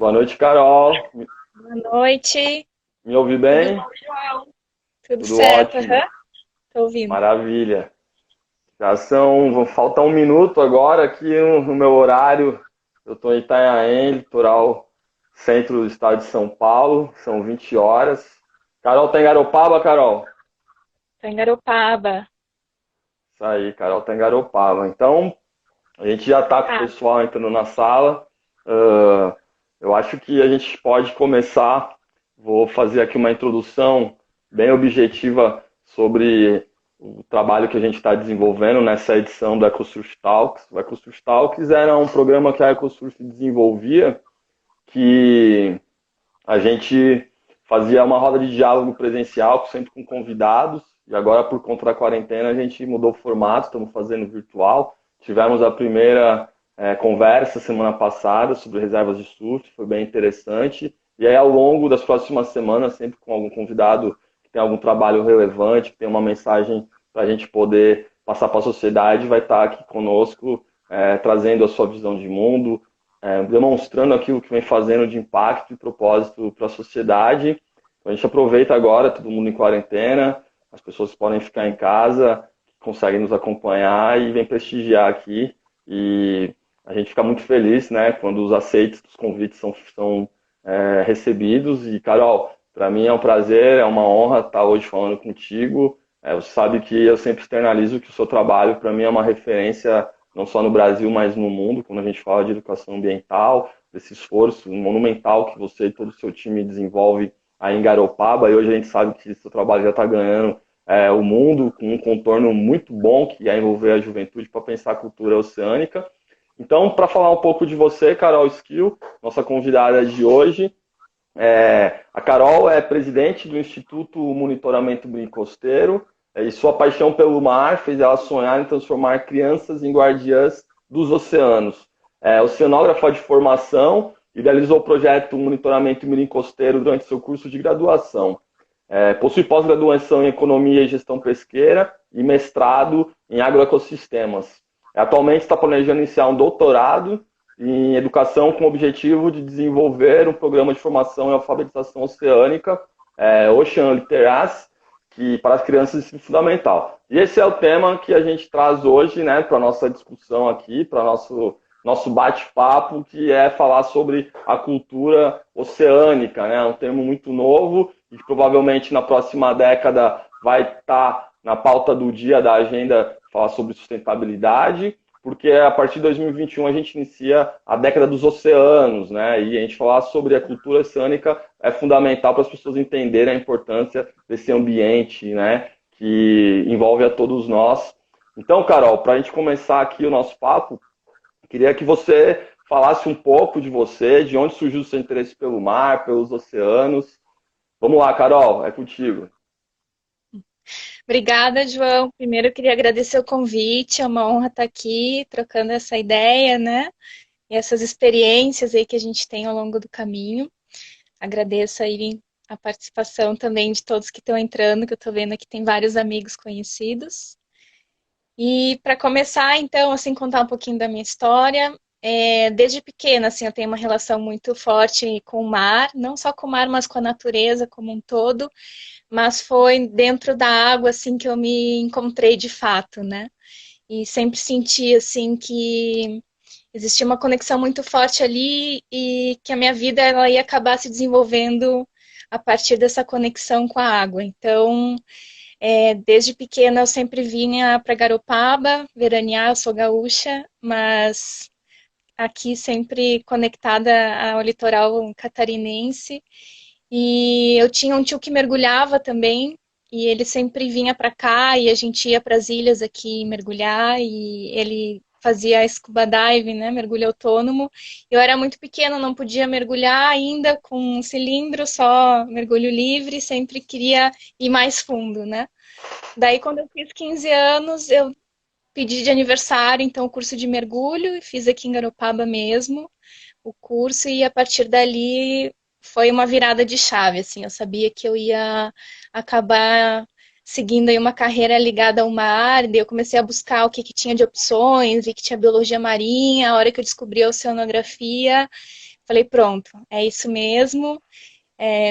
Boa noite, Carol. Boa noite. Me ouve Tudo bem? bom, João? Tudo Tudo certo? ótimo. Aham. Tô ouvindo. Maravilha. Falta um minuto agora aqui no meu horário. Eu estou em Itanhaém, litoral centro do estado de São Paulo. São 20 horas. Carol tá em Garopaba, Carol? Tô em Garopaba. Isso aí, Carol tá em Garopaba. Então, a gente já está com o Tá. pessoal entrando na sala. Ah, eu acho que a gente pode começar. Vou fazer aqui uma introdução bem objetiva sobre o trabalho que a gente está desenvolvendo nessa edição do EcoSurf Talks. O EcoSurf Talks era um programa que a EcoSurf desenvolvia, que a gente fazia uma roda de diálogo presencial, sempre com convidados, e agora, por conta da quarentena, a gente mudou o formato, estamos fazendo virtual. Tivemos a primeira conversa semana passada sobre reservas de surf, foi bem interessante. E aí, ao longo das próximas semanas, sempre com algum convidado que tem algum trabalho relevante, que tem uma mensagem para a gente poder passar para a sociedade, vai estar aqui conosco, trazendo a sua visão de mundo, demonstrando aquilo que vem fazendo de impacto e propósito para a sociedade. Então, a gente aproveita agora, todo mundo em quarentena, as pessoas podem ficar em casa, conseguem nos acompanhar e vem prestigiar aqui. E a gente fica muito feliz, né, quando os aceites dos convites são recebidos. E, Carol, para mim é um prazer, é uma honra estar hoje falando contigo. Você sabe que eu sempre externalizo que o seu trabalho, para mim, é uma referência não só no Brasil, mas no mundo, quando a gente fala de educação ambiental, desse esforço monumental que você e todo o seu time desenvolve aí em Garopaba, e hoje a gente sabe que seu trabalho já está ganhando o mundo com um contorno muito bom, que é envolver a juventude para pensar a cultura oceânica. Então, para falar um pouco de você, Carol Skill, nossa convidada de hoje, a Carol é presidente do Instituto Monitoramento Brincosteiro, e sua paixão pelo mar fez ela sonhar em transformar crianças em guardiãs dos oceanos. Oceanógrafa de formação, idealizou o projeto Monitoramento Brincosteiro durante seu curso de graduação. Possui pós-graduação em Economia e Gestão Pesqueira e mestrado em Agroecossistemas. Atualmente está planejando iniciar um doutorado em educação com o objetivo de desenvolver um programa de formação em alfabetização oceânica, Ocean Literacy, que para as crianças é fundamental. E esse é o tema que a gente traz hoje, né, para a nossa discussão aqui, para nosso bate-papo, que é falar sobre a cultura oceânica, né, um termo muito novo e que provavelmente na próxima década vai estar na pauta do dia da agenda falar sobre sustentabilidade, porque a partir de 2021 a gente inicia a década dos oceanos, né? E a gente falar sobre a cultura oceânica é fundamental para as pessoas entenderem a importância desse ambiente, né? Que envolve a todos nós. Então, Carol, para a gente começar aqui o nosso papo, queria que você falasse um pouco de você, de onde surgiu o seu interesse pelo mar, pelos oceanos. Vamos lá, Carol, é contigo. Obrigada, João. Primeiro eu queria agradecer o convite. É uma honra estar aqui trocando essa ideia, né? E essas experiências aí que a gente tem ao longo do caminho. Agradeço aí a participação também de todos que estão entrando, que eu estou vendo aqui tem vários amigos conhecidos. E para começar, então, assim, contar um pouquinho da minha história. Desde pequena, assim, eu tenho uma relação muito forte com o mar, não só com o mar, mas com a natureza como um todo. Mas foi dentro da água, assim, que eu me encontrei de fato, né? E sempre senti, assim, que existia uma conexão muito forte ali e que a minha vida ela ia acabar se desenvolvendo a partir dessa conexão com a água. Então, desde pequena eu sempre vinha para Garopaba veranear, eu sou gaúcha, mas aqui sempre conectada ao litoral catarinense. E eu tinha um tio que mergulhava também, e ele sempre vinha para cá e a gente ia para as ilhas aqui mergulhar e ele fazia scuba diving, né, mergulho autônomo. Eu era muito pequena, não podia mergulhar ainda com um cilindro, só mergulho livre, sempre queria ir mais fundo, né? Daí, quando eu fiz 15 anos, eu pedi de aniversário, então, o curso de mergulho, e fiz aqui em Garopaba mesmo o curso, e a partir dali foi uma virada de chave, assim, eu sabia que eu ia acabar seguindo aí uma carreira ligada ao mar, daí eu comecei a buscar o que tinha de opções, vi que tinha biologia marinha, a hora que eu descobri a oceanografia, Falei, pronto, é isso mesmo.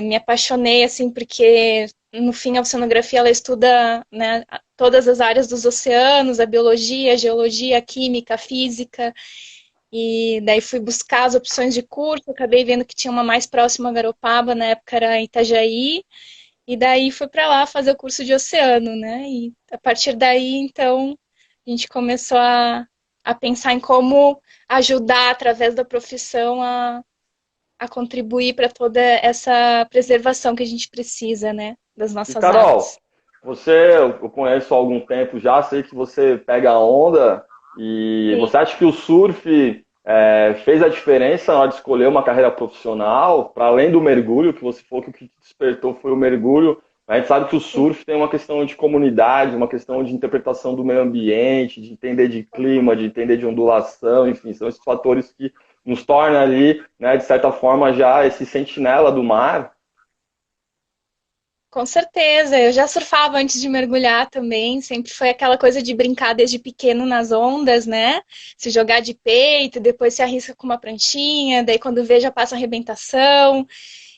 Me apaixonei, assim, porque no fim a oceanografia ela estuda, né, todas as áreas dos oceanos, a biologia, a geologia, a química, a física, e daí fui buscar as opções de curso, acabei vendo que tinha uma mais próxima a Garopaba, na época era Itajaí, e daí fui para lá fazer o curso de oceano, né, e a partir daí, então, a gente começou a pensar em como ajudar através da profissão a contribuir para toda essa preservação que a gente precisa, né, das E nossas Carol, águas. eu conheço há algum tempo já, sei que você pega a onda e Sim. você acha que o surf fez a diferença na hora de escolher uma carreira profissional, para além do mergulho, que você falou que o que te despertou foi o mergulho, a gente sabe que o surf tem uma questão de comunidade, uma questão de interpretação do meio ambiente, de entender de clima, de entender de ondulação, enfim, são esses fatores que nos tornam ali, né, de certa forma, já esse sentinela do mar. Com certeza, eu já surfava antes de mergulhar também, sempre foi aquela coisa de brincar desde pequeno nas ondas, né? Se jogar de peito, depois se arrisca com uma pranchinha, daí quando vê já passa arrebentação.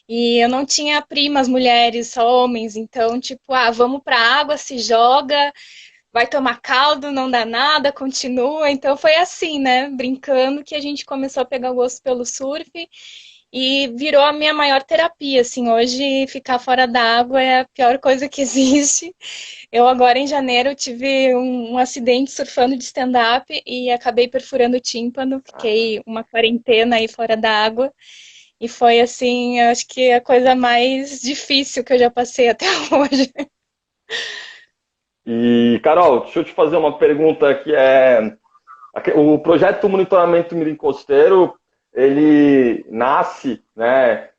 E eu não tinha primas mulheres, só homens, então tipo, vamos pra água, se joga, vai tomar caldo, não dá nada, continua. Então foi assim, né? Brincando que a gente começou a pegar o gosto pelo surf e virou a minha maior terapia, assim, hoje ficar fora da água é a pior coisa que existe. Eu agora em janeiro tive um acidente surfando de stand-up e acabei perfurando o tímpano, fiquei uma quarentena aí fora da água e foi assim, eu acho que a coisa mais difícil que eu já passei até hoje. E, Carol, deixa eu te fazer uma pergunta que é o projeto Monitoramento Mirim Costeiro, ele nasce, né,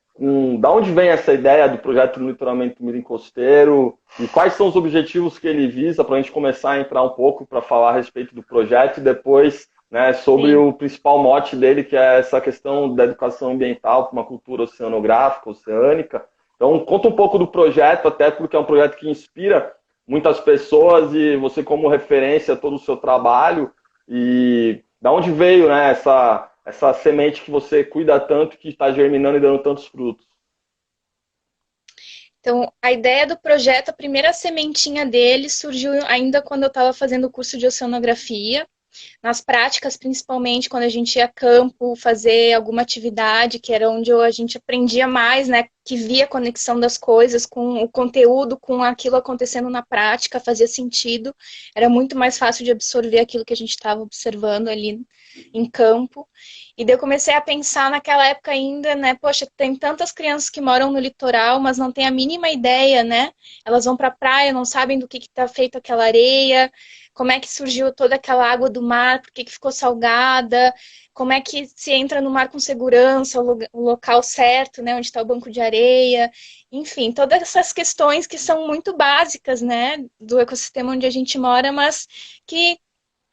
da onde vem essa ideia do projeto Monitoramento Mirim Costeiro e quais são os objetivos que ele visa para a gente começar a entrar um pouco para falar a respeito do projeto e depois, né, sobre Sim. o principal mote dele, que é essa questão da educação ambiental para uma cultura oceanográfica, oceânica. Então, conta um pouco do projeto, até porque é um projeto que inspira muitas pessoas e você como referência a todo o seu trabalho e da onde veio, né, essa semente que você cuida tanto, que está germinando e dando tantos frutos? Então, a ideia do projeto, a primeira sementinha dele surgiu ainda quando eu estava fazendo o curso de oceanografia. Nas práticas, principalmente quando a gente ia a campo fazer alguma atividade, que era onde a gente aprendia mais, né? Que via a conexão das coisas com o conteúdo, com aquilo acontecendo na prática, fazia sentido. Era muito mais fácil de absorver aquilo que a gente estava observando ali em campo. E daí eu comecei a pensar naquela época ainda, né? Poxa, tem tantas crianças que moram no litoral, mas não têm a mínima ideia, né? Elas vão para a praia, não sabem do que está feito aquela areia, como é que surgiu toda aquela água do mar, por que que ficou salgada, como é que se entra no mar com segurança, o local certo, né, onde está o banco de areia, enfim, todas essas questões que são muito básicas, né, do ecossistema onde a gente mora, mas que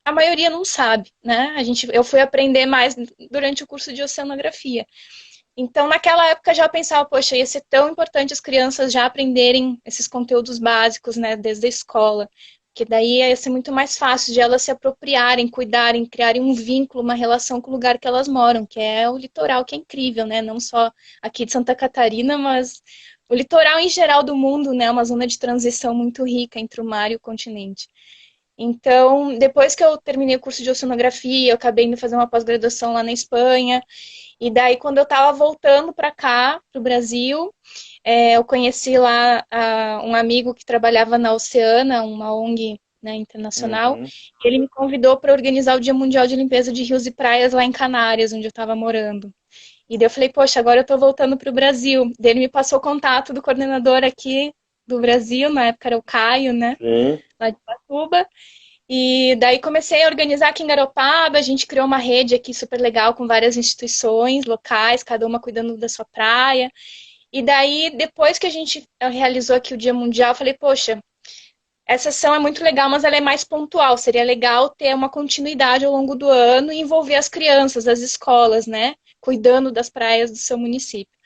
a maioria não sabe, né? Eu fui aprender mais durante o curso de oceanografia. Então, naquela época já pensava, poxa, ia ser tão importante as crianças já aprenderem esses conteúdos básicos, né, desde a escola, que daí ia ser muito mais fácil de elas se apropriarem, cuidarem, criarem um vínculo, uma relação com o lugar que elas moram, que é o litoral, que é incrível, né? Não só aqui de Santa Catarina, mas o litoral em geral do mundo, né? Uma zona de transição muito rica entre o mar e o continente. Então, depois que eu terminei o curso de oceanografia, eu acabei indo fazer uma pós-graduação lá na Espanha, e daí, quando eu estava voltando para cá, para o Brasil, eu conheci lá um amigo que trabalhava na Oceana, uma ONG, né, internacional. Uhum. Ele me convidou para organizar o Dia Mundial de Limpeza de Rios e Praias lá em Canárias, onde eu estava morando. E daí eu falei, poxa, agora eu estou voltando para o Brasil. Daí ele me passou o contato do coordenador aqui do Brasil, na época era o Caio, né, Sim. lá de Patuba. E daí comecei a organizar aqui em Garopaba, a gente criou uma rede aqui super legal com várias instituições locais, cada uma cuidando da sua praia. E daí, depois que a gente realizou aqui o Dia Mundial, eu falei, poxa, essa ação é muito legal, mas ela é mais pontual. Seria legal ter uma continuidade ao longo do ano e envolver as crianças, as escolas, né? Cuidando das praias do seu município.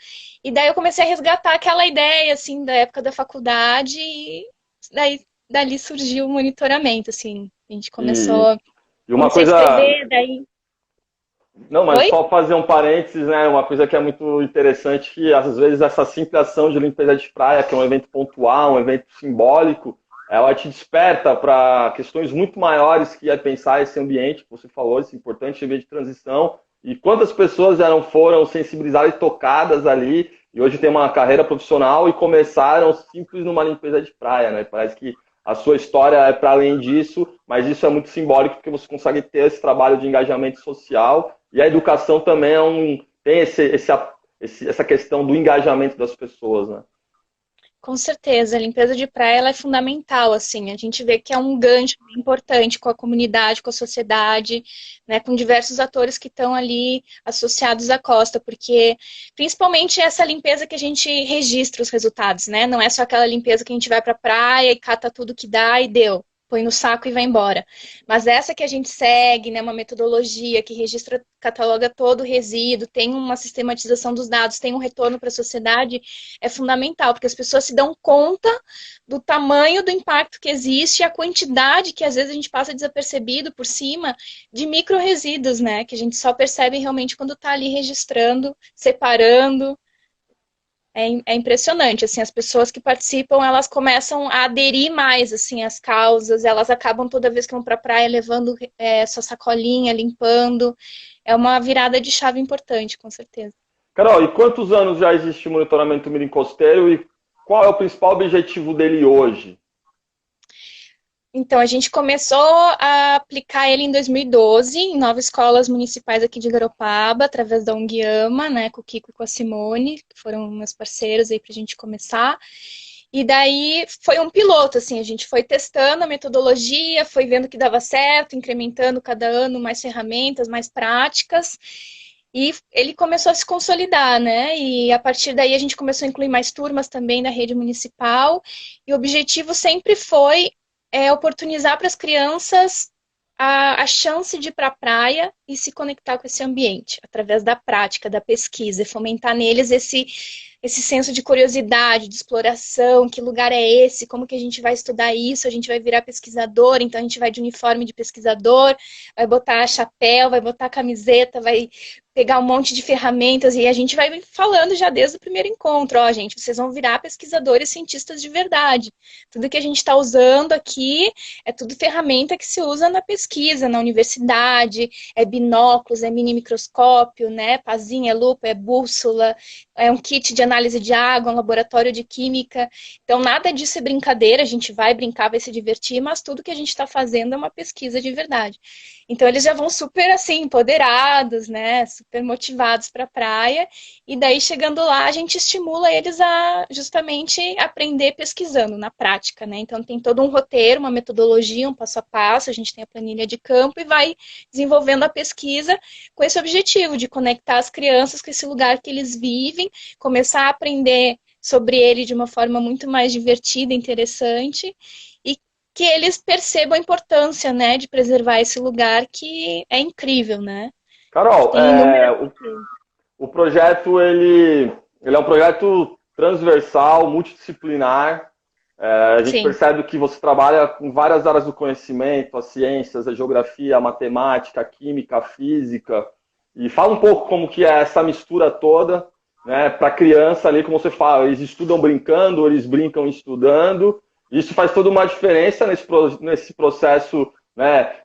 E daí eu comecei a resgatar aquela ideia, assim, da época da faculdade e daí dali surgiu o monitoramento, assim. A gente E, começou, e uma comecei a coisa escrever, daí... Não, mas Oi? só fazer um parênteses, né? Uma coisa que é muito interessante, que às vezes essa simples ação de limpeza de praia, que é um evento pontual, um evento simbólico, ela te desperta para questões muito maiores que é pensar esse ambiente que você falou, esse importante ambiente de transição, e quantas pessoas já não foram sensibilizadas e tocadas ali, e hoje tem uma carreira profissional e começaram simples numa limpeza de praia, né? Parece que a sua história é para além disso, mas isso é muito simbólico porque você consegue ter esse trabalho de engajamento social e a educação também tem essa questão do engajamento das pessoas, né? Com certeza, a limpeza de praia ela é fundamental, assim, a gente vê que é um gancho bem importante com a comunidade, com a sociedade, né, com diversos atores que estão ali associados à costa, porque principalmente essa limpeza que a gente registra os resultados, né, não é só aquela limpeza que a gente vai para a praia e cata tudo que dá e deu, põe no saco e vai embora. Mas essa que a gente segue, né, uma metodologia que registra, cataloga todo o resíduo, tem uma sistematização dos dados, tem um retorno para a sociedade, é fundamental, porque as pessoas se dão conta do tamanho do impacto que existe e a quantidade que às vezes a gente passa desapercebido por cima de micro-resíduos, né? Que a gente só percebe realmente quando está ali registrando, separando. É impressionante, assim, as pessoas que participam, elas começam a aderir mais, assim, às causas, elas acabam toda vez que vão para a praia levando sua sacolinha, limpando, é uma virada de chave importante, com certeza. Carol, e quantos anos já existe o monitoramento mirim costeiro e qual é o principal objetivo dele hoje? Então, a gente começou a aplicar ele em 2012, em 9 escolas municipais aqui de Garopaba, através da Unguiama, né, com o Kiko e com a Simone, que foram meus parceiros aí para a gente começar. E daí foi um piloto, assim, a gente foi testando a metodologia, foi vendo que dava certo, incrementando cada ano mais ferramentas, mais práticas, e ele começou a se consolidar, né? E a partir daí a gente começou a incluir mais turmas também da rede municipal, e o objetivo sempre foi oportunizar para as crianças a chance de ir para a praia e se conectar com esse ambiente, através da prática, da pesquisa, e fomentar neles esse senso de curiosidade, de exploração, que lugar é esse, como que a gente vai estudar isso, a gente vai virar pesquisador, então a gente vai de uniforme de pesquisador, vai botar chapéu, vai botar camiseta, vai pegar um monte de ferramentas e a gente vai falando já desde o primeiro encontro, ó, gente, vocês vão virar pesquisadores, cientistas de verdade. Tudo que a gente está usando aqui é tudo ferramenta que se usa na pesquisa, na universidade, é binóculos, é mini microscópio, né, pazinha, é lupa, é bússola, é um kit de análise de água, um laboratório de química. Então, nada disso é brincadeira, a gente vai brincar, vai se divertir, mas tudo que a gente está fazendo é uma pesquisa de verdade. Então, eles já vão super, assim, empoderados, né, super motivados para a praia, e daí, chegando lá, a gente estimula eles a, justamente, aprender pesquisando na prática, né. Então, tem todo um roteiro, uma metodologia, um passo a passo, a gente tem a planilha de campo e vai desenvolvendo a pesquisa com esse objetivo de conectar as crianças com esse lugar que eles vivem, começar a aprender sobre ele de uma forma muito mais divertida, interessante, e que eles percebam a importância, né, de preservar esse lugar que é incrível, né? Carol, Tem inúmeras. o projeto ele é um projeto transversal, multidisciplinar. A gente Sim. percebe que você trabalha com várias áreas do conhecimento, as ciências, a geografia, a matemática, a química, a física. E fala um pouco como que é essa mistura toda, né, para criança ali, como você fala, eles estudam brincando, eles brincam estudando. Isso faz toda uma diferença nesse processo, né,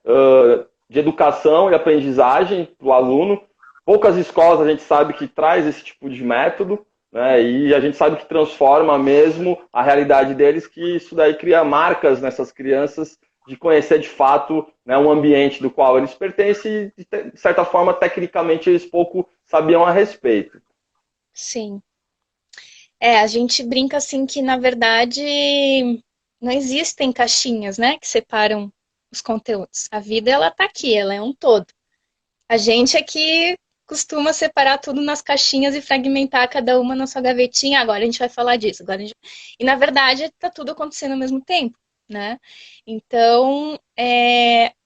de educação e aprendizagem para o aluno. Poucas escolas a gente sabe que traz esse tipo de método, né, e a gente sabe que transforma mesmo a realidade deles, que isso daí cria marcas nessas crianças de conhecer de fato, né, um ambiente do qual eles pertencem e, de certa forma, tecnicamente, eles pouco sabiam a respeito. Sim. A gente brinca assim que, na verdade, não existem caixinhas, né, que separam os conteúdos. A vida, ela tá aqui, ela é um todo. A gente aqui costuma separar tudo nas caixinhas e fragmentar cada uma na sua gavetinha. Agora a gente vai falar disso. E na verdade está tudo acontecendo ao mesmo tempo, né? Então,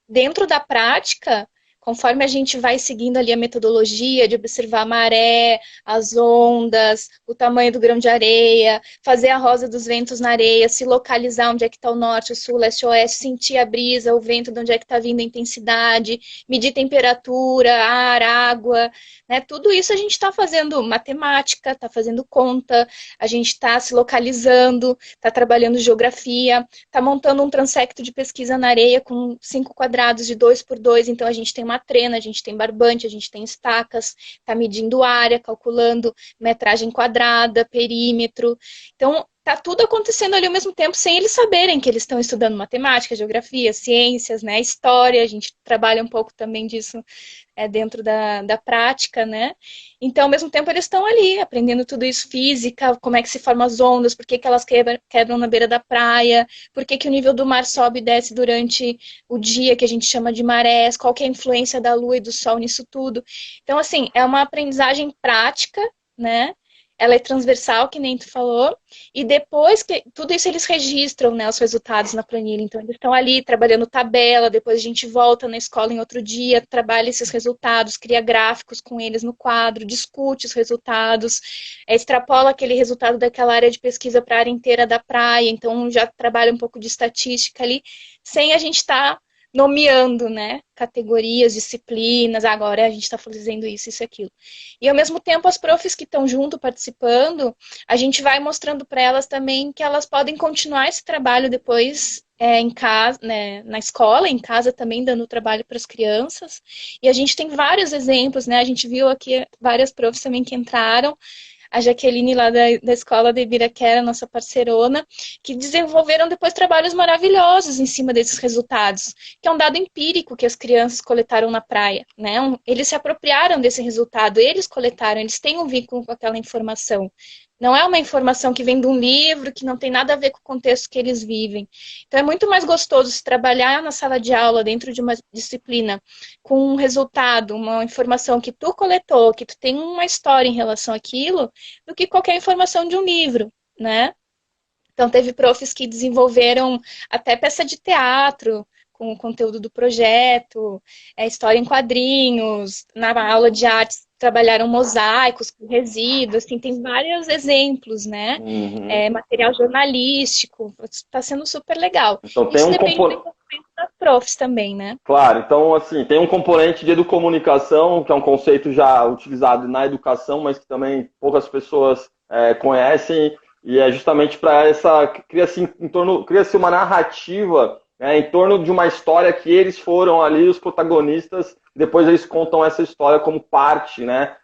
dentro da prática, conforme a gente vai seguindo ali a metodologia de observar a maré, as ondas, o tamanho do grão de areia, fazer a rosa dos ventos na areia, se localizar onde é que está o norte, o sul, leste, oeste, sentir a brisa, o vento, de onde é que está vindo a intensidade, medir temperatura, ar, água, né? Tudo isso a gente está fazendo matemática, está fazendo conta, a gente está se localizando, está trabalhando geografia, está montando um transecto de pesquisa na areia com 5 quadrados de 2 por 2, então a gente tem uma trena, a gente tem barbante, a gente tem estacas, está medindo área, calculando metragem quadrada, perímetro. Então, tá tudo acontecendo ali ao mesmo tempo, sem eles saberem que eles estão estudando matemática, geografia, ciências, né, história, a gente trabalha um pouco também disso dentro da prática, né? Então, ao mesmo tempo, eles estão ali aprendendo tudo isso, física, como é que se formam as ondas, por que, que elas quebram na beira da praia, por que, que o nível do mar sobe e desce durante o dia, que a gente chama de marés, qual que é a influência da lua e do sol nisso tudo. Então, assim, é uma aprendizagem prática, né? Ela é transversal, que nem tu falou, e depois que tudo isso eles registram, né, os resultados na planilha. Então, eles estão ali trabalhando tabela, depois a gente volta na escola em outro dia, trabalha esses resultados, cria gráficos com eles no quadro, discute os resultados, extrapola aquele resultado daquela área de pesquisa para a área inteira da praia, então já trabalha um pouco de estatística ali, sem a gente estar nomeando, né, categorias, disciplinas, agora a gente está fazendo isso, isso e aquilo. E ao mesmo tempo, as profs que estão junto participando, a gente vai mostrando para elas também que elas podem continuar esse trabalho depois em casa, né, na escola, em casa também dando trabalho para as crianças. E a gente tem vários exemplos, né? A gente viu aqui várias profs também que entraram. A Jaqueline lá da escola de Ibiraquera, nossa parceirona, que desenvolveram depois trabalhos maravilhosos em cima desses resultados, que é um dado empírico que as crianças coletaram na praia, né? Eles se apropriaram desse resultado, eles coletaram, eles têm um vínculo com aquela informação. Não é uma informação que vem de um livro, que não tem nada a ver com o contexto que eles vivem. Então é muito mais gostoso se trabalhar na sala de aula, dentro de uma disciplina, com um resultado, uma informação que tu coletou, que tu tem uma história em relação àquilo, do que qualquer informação de um livro, né? Então, teve profs que desenvolveram até peça de teatro com o conteúdo do projeto, história em quadrinhos, na aula de artes trabalharam mosaicos com resíduos, assim, tem vários exemplos, né? Uhum. Material jornalístico, está sendo super legal. Então tem Isso um depende do componente. desenvolvimento das profs também, né? Claro, então assim, tem um componente de educomunicação, que é um conceito já utilizado na educação, mas que também poucas pessoas conhecem, e é justamente para essa. Cria-se uma narrativa, né, em torno de uma história que eles foram ali os protagonistas, e depois eles contam essa história como parte, né,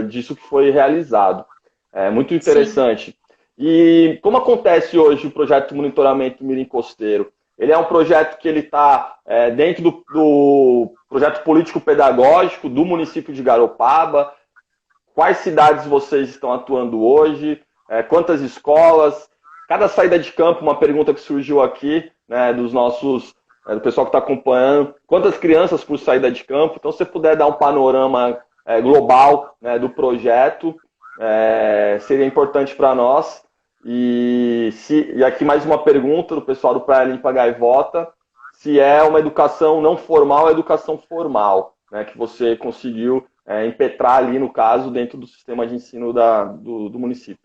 disso que foi realizado. É muito Sim. interessante. E como acontece hoje o projeto de monitoramento Mirim Costeiro? Ele é um projeto que ele está dentro do projeto político-pedagógico do município de Garopaba. Quais cidades vocês estão atuando hoje? Quantas escolas? Cada saída de campo, uma pergunta que surgiu aqui, né, do pessoal que está acompanhando. Quantas crianças por saída de campo? Então, se você puder dar um panorama global, né, do projeto, seria importante para nós. E aqui mais uma pergunta do pessoal do Praia Limpa Gaivota, se é uma educação não formal ou educação formal, né, que você conseguiu impetrar ali, no caso, dentro do sistema de ensino do município.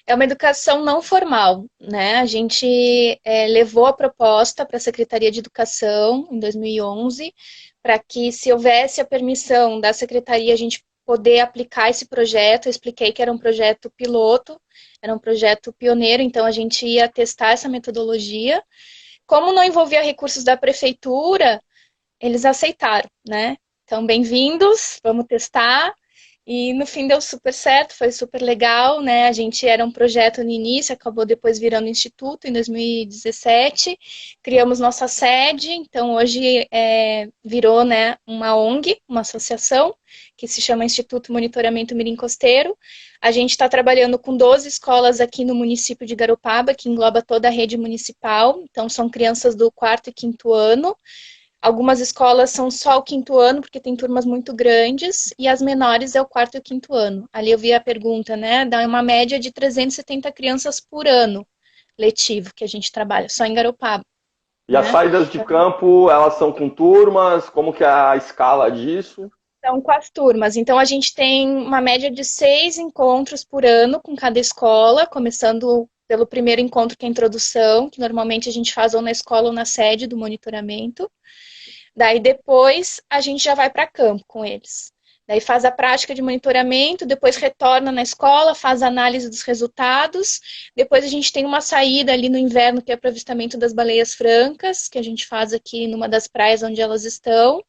É uma educação não formal, né? A gente levou a proposta para a Secretaria de Educação em 2011, para que, se houvesse a permissão da Secretaria, a gente poder aplicar esse projeto. Eu expliquei que era um projeto piloto, era um projeto pioneiro, então a gente ia testar essa metodologia. Como não envolvia recursos da prefeitura, eles aceitaram, né? Então, bem-vindos, vamos testar. E no fim deu super certo, foi super legal, né? A gente era um projeto no início, acabou depois virando instituto em 2017. Criamos nossa sede, então hoje virou, né, uma ONG, uma associação, que se chama Instituto Monitoramento Mirim Costeiro. A gente está trabalhando com 12 escolas aqui no município de Garopaba, que engloba toda a rede municipal. Então são crianças do quarto e quinto ano. Algumas escolas são só o quinto ano, porque tem turmas muito grandes, e as menores é o quarto e o quinto ano. Ali eu vi a pergunta, né? Dá uma média de 370 crianças por ano letivo que a gente trabalha, só em Garopaba. E as né? saídas de campo, elas são com turmas? Como que é a escala disso? Então, com as turmas. Então, a gente tem uma média de 6 encontros por ano com cada escola, começando pelo primeiro encontro, que é a introdução, que normalmente a gente faz ou na escola ou na sede do monitoramento. Daí, depois, a gente já vai para campo com eles. Daí faz a prática de monitoramento, depois retorna na escola, faz a análise dos resultados. Depois a gente tem uma saída ali no inverno, que é para o avistamento das baleias francas, que a gente faz aqui numa das praias onde elas estão.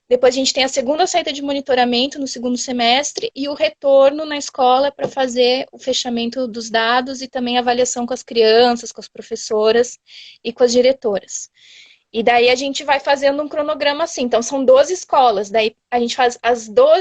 Depois a gente tem a segunda saída de monitoramento no segundo semestre e o retorno na escola para fazer o fechamento dos dados e também a avaliação com as crianças, com as professoras e com as diretoras. E daí a gente vai fazendo um cronograma assim. Então, são 12 escolas. Daí a gente faz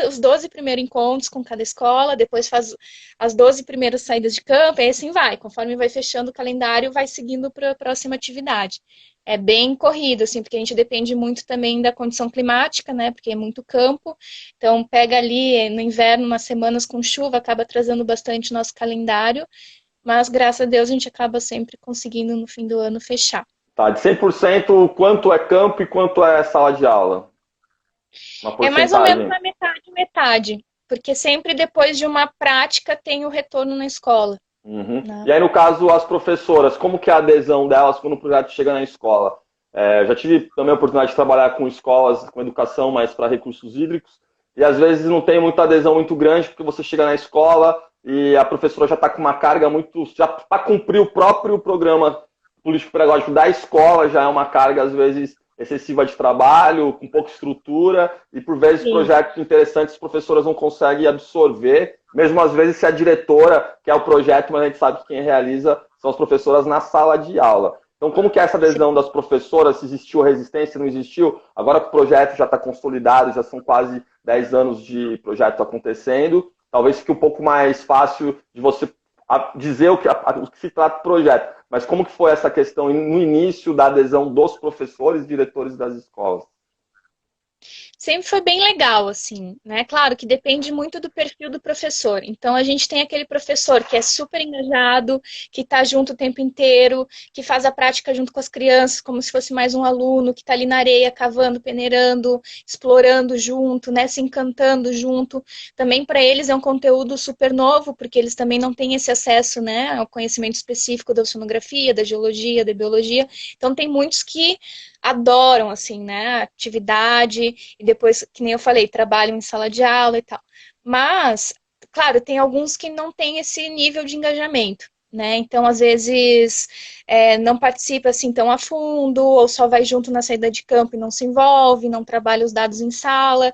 os 12 primeiros encontros com cada escola, depois faz as 12 primeiras saídas de campo, e assim vai. Conforme vai fechando o calendário, vai seguindo para a próxima atividade. É bem corrido, assim, porque a gente depende muito também da condição climática, né? Porque é muito campo. Então, pega ali no inverno, umas semanas com chuva, acaba atrasando bastante o nosso calendário. Mas, graças a Deus, a gente acaba sempre conseguindo, no fim do ano, fechar. Tá, de 100%, quanto é campo e quanto é sala de aula? Uma É mais ou menos porcentagem. na metade, metade. Porque sempre depois de uma prática tem o retorno na escola, Uhum. né? E aí, no caso, as professoras, como que é a adesão delas quando o projeto chega na escola? Eu já tive também a oportunidade de trabalhar com escolas, com educação, mas para recursos hídricos, e às vezes não tem muita adesão muito grande, porque você chega na escola e a professora já está com uma carga muito. Já para cumprir o próprio programa político-pedagógico da escola, já é uma carga, às vezes, excessiva de trabalho, com pouca estrutura, e por vezes Sim. projetos interessantes as professoras não conseguem absorver, mesmo às vezes se a diretora quer o projeto, mas a gente sabe que quem realiza são as professoras na sala de aula. Então, como que é essa adesão das professoras? Se existiu resistência, não existiu? Agora que o projeto já está consolidado, já são quase 10 anos de projeto acontecendo, talvez fique um pouco mais fácil de você dizer o que se trata do projeto. Mas como que foi essa questão no início da adesão dos professores e diretores das escolas? Sempre foi bem legal, assim, né? Claro que depende muito do perfil do professor. Então, a gente tem aquele professor que é super engajado, que está junto o tempo inteiro, que faz a prática junto com as crianças, como se fosse mais um aluno, que está ali na areia, cavando, peneirando, explorando junto, né? Se encantando junto. Também para eles é um conteúdo super novo, porque eles também não têm esse acesso, né, ao conhecimento específico da oceanografia, da geologia, da biologia. Então, tem muitos que adoram, assim, né, a atividade, e depois, que nem eu falei, trabalham em sala de aula e tal. Mas, claro, tem alguns que não têm esse nível de engajamento, né? Então, às vezes, não participa assim tão a fundo, ou só vai junto na saída de campo e não se envolve, não trabalha os dados em sala.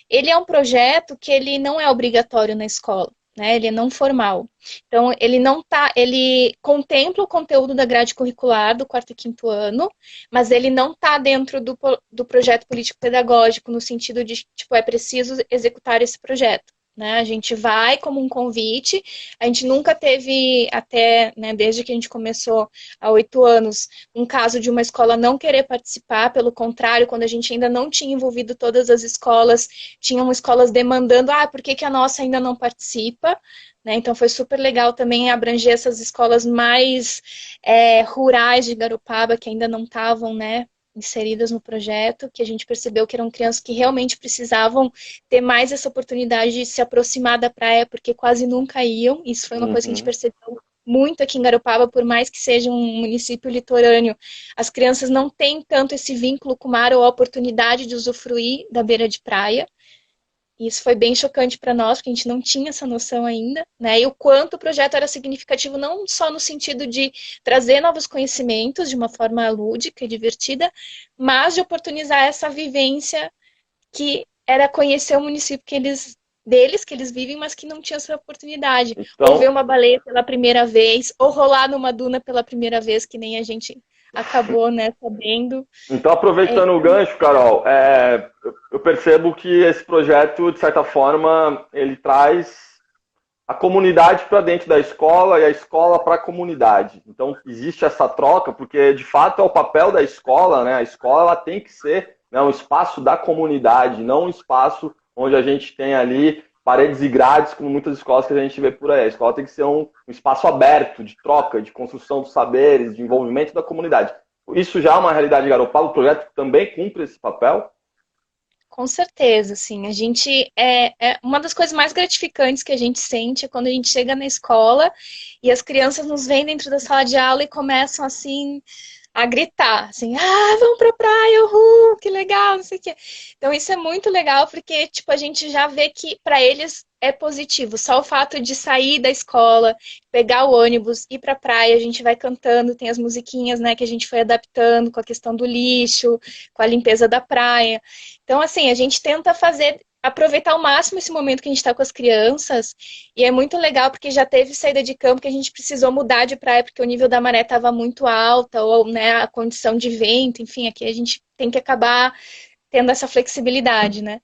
Ele é um projeto que ele não é obrigatório na escola, né? Ele é não formal. Então, ele não tá, ele contempla o conteúdo da grade curricular do quarto e quinto ano, mas ele não está dentro do projeto político-pedagógico, no sentido de, tipo, é preciso executar esse projeto. Né? A gente vai como um convite, a gente nunca teve, até, né, desde que a gente começou há 8 anos, um caso de uma escola não querer participar, pelo contrário, quando a gente ainda não tinha envolvido todas as escolas, tinham escolas demandando, por que que a nossa ainda não participa? Né? Então foi super legal também abranger essas escolas mais rurais de Garopaba, que ainda não estavam, né, inseridas no projeto, que a gente percebeu que eram crianças que realmente precisavam ter mais essa oportunidade de se aproximar da praia, porque quase nunca iam. Isso foi uma coisa que a gente Uhum. percebeu muito aqui em Garopaba, por mais que seja um município litorâneo, as crianças não têm tanto esse vínculo com o mar ou a oportunidade de usufruir da beira de praia. E isso foi bem chocante para nós, porque a gente não tinha essa noção ainda, né? E o quanto o projeto era significativo, não só no sentido de trazer novos conhecimentos de uma forma lúdica e divertida, mas de oportunizar essa vivência que era conhecer o município que eles vivem, mas que não tinha essa oportunidade. Ou ver Então, uma baleia pela primeira vez, ou rolar numa duna pela primeira vez, que nem a gente acabou, né, sabendo. Então, É, aproveitando o gancho, Carol, eu percebo que esse projeto, de certa forma, ele traz a comunidade para dentro da escola e a escola para a comunidade. Então, existe essa troca, porque, de fato, é o papel da escola, né? A escola ela tem que ser, né, um espaço da comunidade, não um espaço onde a gente tem ali paredes e grades, como muitas escolas que a gente vê por aí. A escola tem que ser um espaço aberto, de troca, de construção dos saberes, de envolvimento da comunidade. isso já é uma realidade em Garopaba? O projeto também cumpre esse papel? Com certeza, assim, a gente é uma das coisas mais gratificantes que a gente sente é quando a gente chega na escola e as crianças nos veem dentro da sala de aula e começam assim a gritar, assim, vamos pra praia, uhul, que legal, não sei o quê. Então isso é muito legal porque, tipo, a gente já vê que para eles é positivo. Só o fato de sair da escola, pegar o ônibus, ir pra praia, a gente vai cantando, tem as musiquinhas, né, que a gente foi adaptando com a questão do lixo, com a limpeza da praia. Então, assim, a gente tenta aproveitar ao máximo esse momento que a gente está com as crianças, e é muito legal porque já teve saída de campo que a gente precisou mudar de praia porque o nível da maré estava muito alta, ou né, a condição de vento, enfim, aqui a gente tem que acabar tendo essa flexibilidade, né?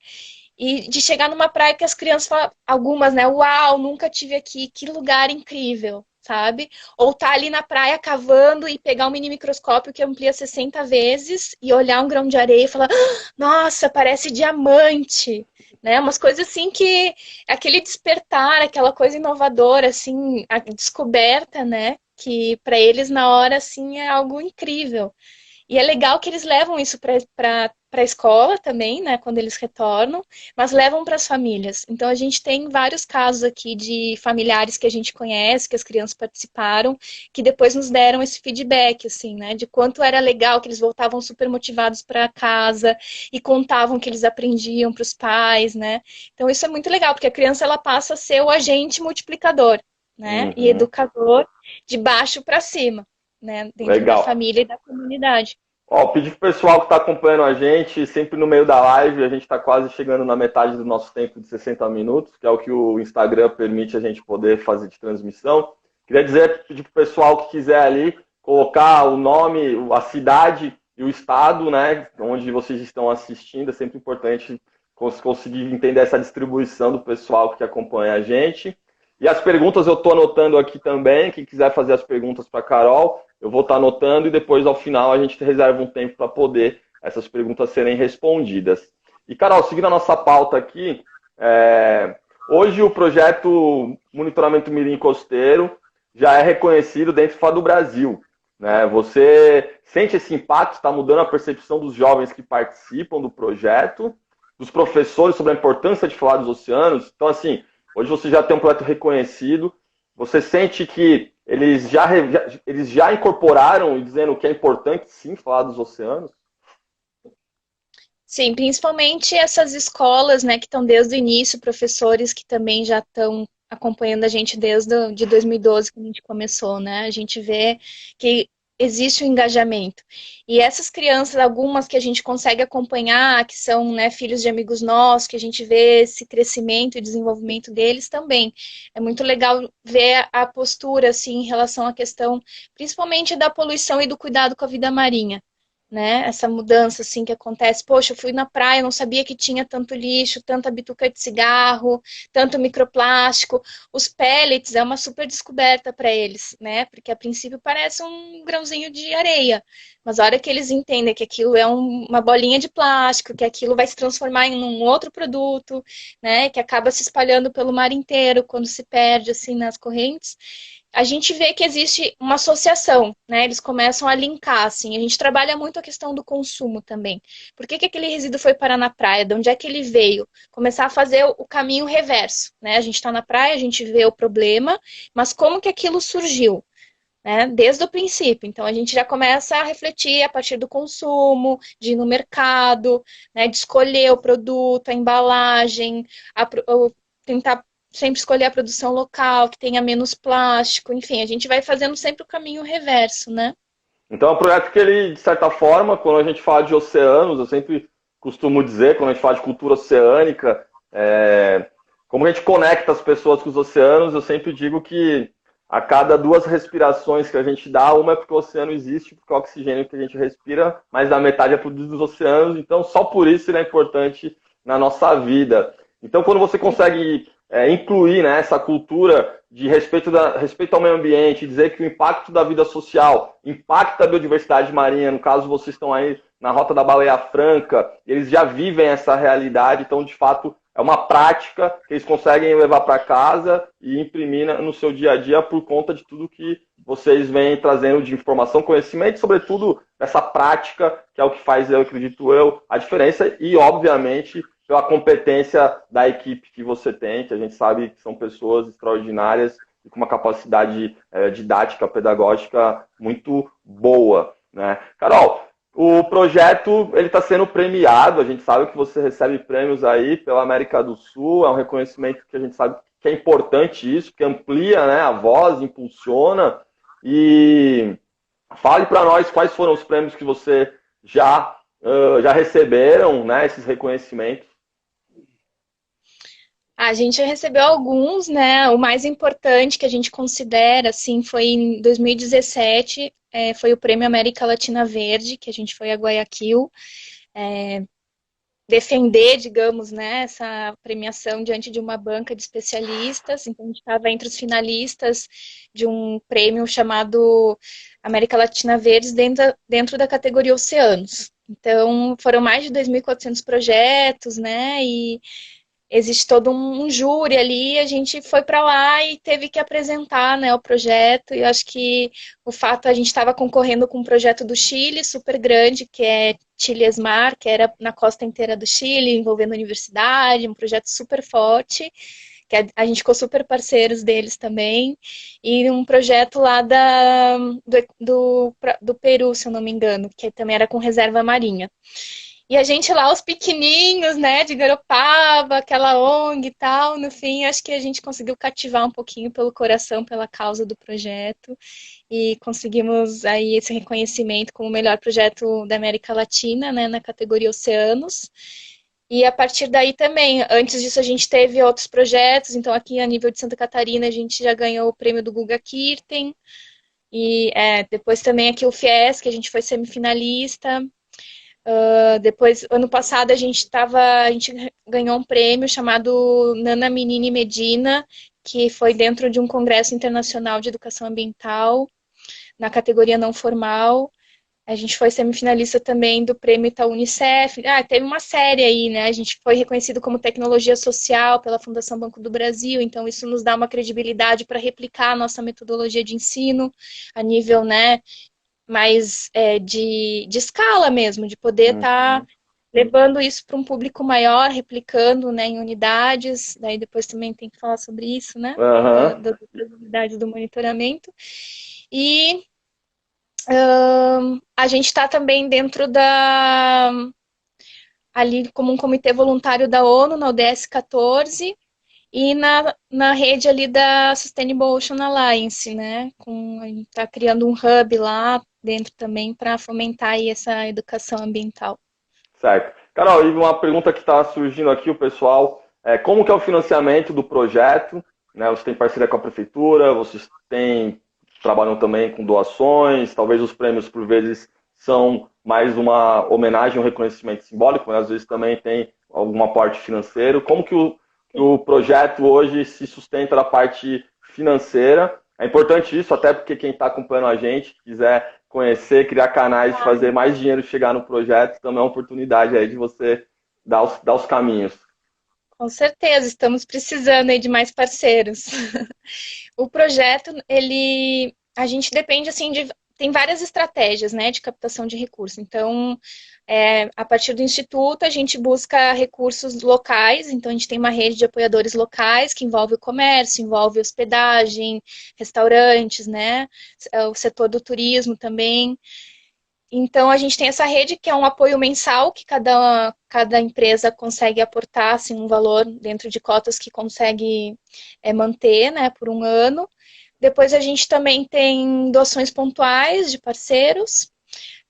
E de chegar numa praia que as crianças falam, algumas, né? Uau, nunca tive aqui, que lugar incrível, sabe? Ou tá ali na praia cavando e pegar um mini microscópio que amplia 60 vezes e olhar um grão de areia e falar, nossa, parece diamante, né? Umas coisas assim que aquele despertar, aquela coisa inovadora, assim, a descoberta, né? Que para eles na hora assim é algo incrível. E é legal que eles levam isso para a escola também, né, quando eles retornam, mas levam para as famílias. Então a gente tem vários casos aqui de familiares que a gente conhece, que as crianças participaram, que depois nos deram esse feedback, assim, né, de quanto era legal que eles voltavam super motivados para casa e contavam que eles aprendiam para os pais, né. Então isso é muito legal, porque a criança ela passa a ser o agente multiplicador, né, e Uhum. educador de baixo para cima, né, dentro da Legal. família e da comunidade. Ó, pedir pro pessoal que está acompanhando a gente, sempre no meio da live, a gente está quase chegando na metade do nosso tempo de 60 minutos, que é o que o Instagram permite a gente poder fazer de transmissão. Queria dizer, pedir pro pessoal que quiser ali, colocar o nome, a cidade e o estado, né, onde vocês estão assistindo, é sempre importante conseguir entender essa distribuição do pessoal que acompanha a gente. E as perguntas eu estou anotando aqui também, quem quiser fazer as perguntas para a Carol, eu vou estar anotando e depois, ao final, a gente reserva um tempo para poder essas perguntas serem respondidas. E, Carol, seguindo a nossa pauta aqui, hoje o projeto Monitoramento Mirim Costeiro já é reconhecido dentro do Brasil. Né? Você sente esse impacto, está mudando a percepção dos jovens que participam do projeto, dos professores sobre a importância de falar dos oceanos. Então, assim, hoje você já tem um projeto reconhecido, você sente que eles já incorporaram, dizendo que é importante sim falar dos oceanos? Sim, principalmente essas escolas, né, que estão desde o início, professores que também já estão acompanhando a gente desde de 2012 que a gente começou, né? A gente vê que existe um engajamento. E essas crianças, algumas que a gente consegue acompanhar, que são, né, filhos de amigos nossos, que a gente vê esse crescimento e desenvolvimento deles também. É muito legal ver a postura, assim, em relação à questão, principalmente da poluição e do cuidado com a vida marinha, né? Essa mudança assim que acontece. Poxa, eu fui na praia, não sabia que tinha tanto lixo, tanta bituca de cigarro, tanto microplástico. Os pellets é uma super descoberta para eles, né? Porque a princípio parece um grãozinho de areia, mas a hora que eles entendem que aquilo é uma bolinha de plástico, que aquilo vai se transformar em um outro produto, né? Que acaba se espalhando pelo mar inteiro quando se perde assim nas correntes, a gente vê que existe uma associação, né? Eles começam a linkar, assim. A gente trabalha muito a questão do consumo também. Por que que aquele resíduo foi parar na praia? De onde é que ele veio? Começar a fazer o caminho reverso, né? A gente está na praia, a gente vê o problema, mas como que aquilo surgiu? Né? Desde o princípio. Então, a gente já começa a refletir a partir do consumo, de ir no mercado, né? De escolher o produto, a embalagem, tentar sempre escolher a produção local, que tenha menos plástico, enfim, a gente vai fazendo sempre o caminho reverso, né? Então é um projeto que ele, de certa forma, quando a gente fala de oceanos, eu sempre costumo dizer, quando a gente fala de cultura oceânica, como a gente conecta as pessoas com os oceanos, eu sempre digo que a cada 2 respirações que a gente dá, uma é porque o oceano existe, porque o oxigênio que a gente respira, mais da metade é produzido dos oceanos, então só por isso ele é importante na nossa vida. Então quando você consegue incluir, né, essa cultura de respeito ao meio ambiente, dizer que o impacto da vida social impacta a biodiversidade marinha, no caso vocês estão aí na Rota da Baleia Franca, eles já vivem essa realidade, então de fato é uma prática que eles conseguem levar para casa e imprimir no seu dia a dia por conta de tudo que vocês vêm trazendo de informação, conhecimento, sobretudo essa prática, que é o que faz, eu acredito eu, a diferença e, obviamente, pela competência da equipe que você tem, que a gente sabe que são pessoas extraordinárias e com uma capacidade didática, pedagógica muito boa, né? Carol, o projeto ele está sendo premiado, a gente sabe que você recebe prêmios aí pela América do Sul, é um reconhecimento que a gente sabe que é importante isso, que amplia, né, a voz, impulsiona. E fale para nós quais foram os prêmios que você já receberam, né, esses reconhecimentos. A gente recebeu alguns, né? O mais importante que a gente considera, assim, foi em 2017, foi o Prêmio América Latina Verde, que a gente foi a Guayaquil defender, digamos, né, essa premiação diante de uma banca de especialistas. Então, a gente estava entre os finalistas de um prêmio chamado América Latina Verdes dentro da categoria Oceanos. Então, foram mais de 2.400 projetos, né, e existe todo um júri ali, a gente foi para lá e teve que apresentar, né, o projeto, e eu acho que o fato, a gente estava concorrendo com um projeto do Chile, super grande, que é Chile Esmar, que era na costa inteira do Chile, envolvendo a universidade, um projeto super forte, que a gente ficou super parceiros deles também, e um projeto lá do Peru, se eu não me engano, que também era com reserva marinha. E a gente lá, os pequenininhos, né, de Garopaba, aquela ONG e tal, no fim, acho que a gente conseguiu cativar um pouquinho pelo coração, pela causa do projeto, e conseguimos aí esse reconhecimento como o melhor projeto da América Latina, né, na categoria Oceanos. E a partir daí também, antes disso a gente teve outros projetos, então aqui a nível de Santa Catarina a gente já ganhou o prêmio do Guga Kirten, e depois também aqui o FIES, que a gente foi semifinalista. Depois, ano passado, a gente ganhou um prêmio chamado Nana Menini Medina, que foi dentro de um congresso internacional de educação ambiental, na categoria não formal. A gente foi semifinalista também do prêmio Itaú Unicef. Teve uma série aí, né? A gente foi reconhecido como tecnologia social pela Fundação Banco do Brasil, então isso nos dá uma credibilidade para replicar a nossa metodologia de ensino a nível, né, mais de escala mesmo, de poder estar levando isso para um público maior, replicando, né, em unidades, daí depois também tem que falar sobre isso, né, das unidades do monitoramento. E a gente está também dentro ali como um comitê voluntário da ONU, na ODS 14, e na rede ali da Sustainable Ocean Alliance, né? A gente está criando um hub lá dentro também para fomentar aí essa educação ambiental. Certo. Carol, e uma pergunta que está surgindo aqui, o pessoal, como que é o financiamento do projeto? Né? Você tem parceria com a prefeitura, vocês trabalham também com doações, talvez os prêmios, por vezes, são mais uma homenagem, um reconhecimento simbólico, mas às vezes também tem algum aporte financeiro. Como que o projeto hoje se sustenta na parte financeira? É importante isso, até porque quem está acompanhando a gente, quiser conhecer, criar canais, fazer mais dinheiro chegar no projeto, também é uma oportunidade aí de você dar os caminhos. Com certeza, estamos precisando aí de mais parceiros. O projeto, a gente depende, assim, tem várias estratégias, né, de captação de recursos. Então, a partir do Instituto, a gente busca recursos locais, então a gente tem uma rede de apoiadores locais, que envolve o comércio, envolve hospedagem, restaurantes, né, o setor do turismo também. Então, a gente tem essa rede que é um apoio mensal, que cada empresa consegue aportar assim, um valor dentro de cotas que consegue manter, né, por um ano. Depois a gente também tem doações pontuais de parceiros.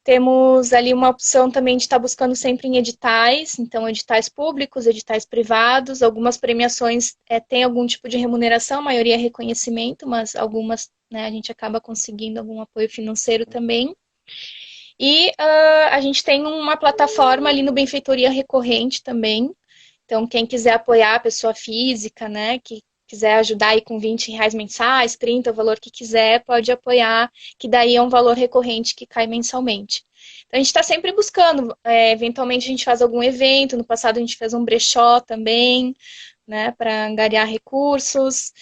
Temos ali uma opção também de estar buscando sempre em editais, então editais públicos, editais privados. Algumas premiações têm algum tipo de remuneração, a maioria é reconhecimento, mas algumas, né, a gente acaba conseguindo algum apoio financeiro também. E a gente tem uma plataforma ali no Benfeitoria Recorrente também. Então, quem quiser apoiar a pessoa física, né, que quiser ajudar aí com R$ 20 mensais, 30, o valor que quiser, pode apoiar, que daí é um valor recorrente que cai mensalmente. Então a gente está sempre buscando, eventualmente a gente faz algum evento, no passado a gente fez um brechó também, né, para angariar recursos.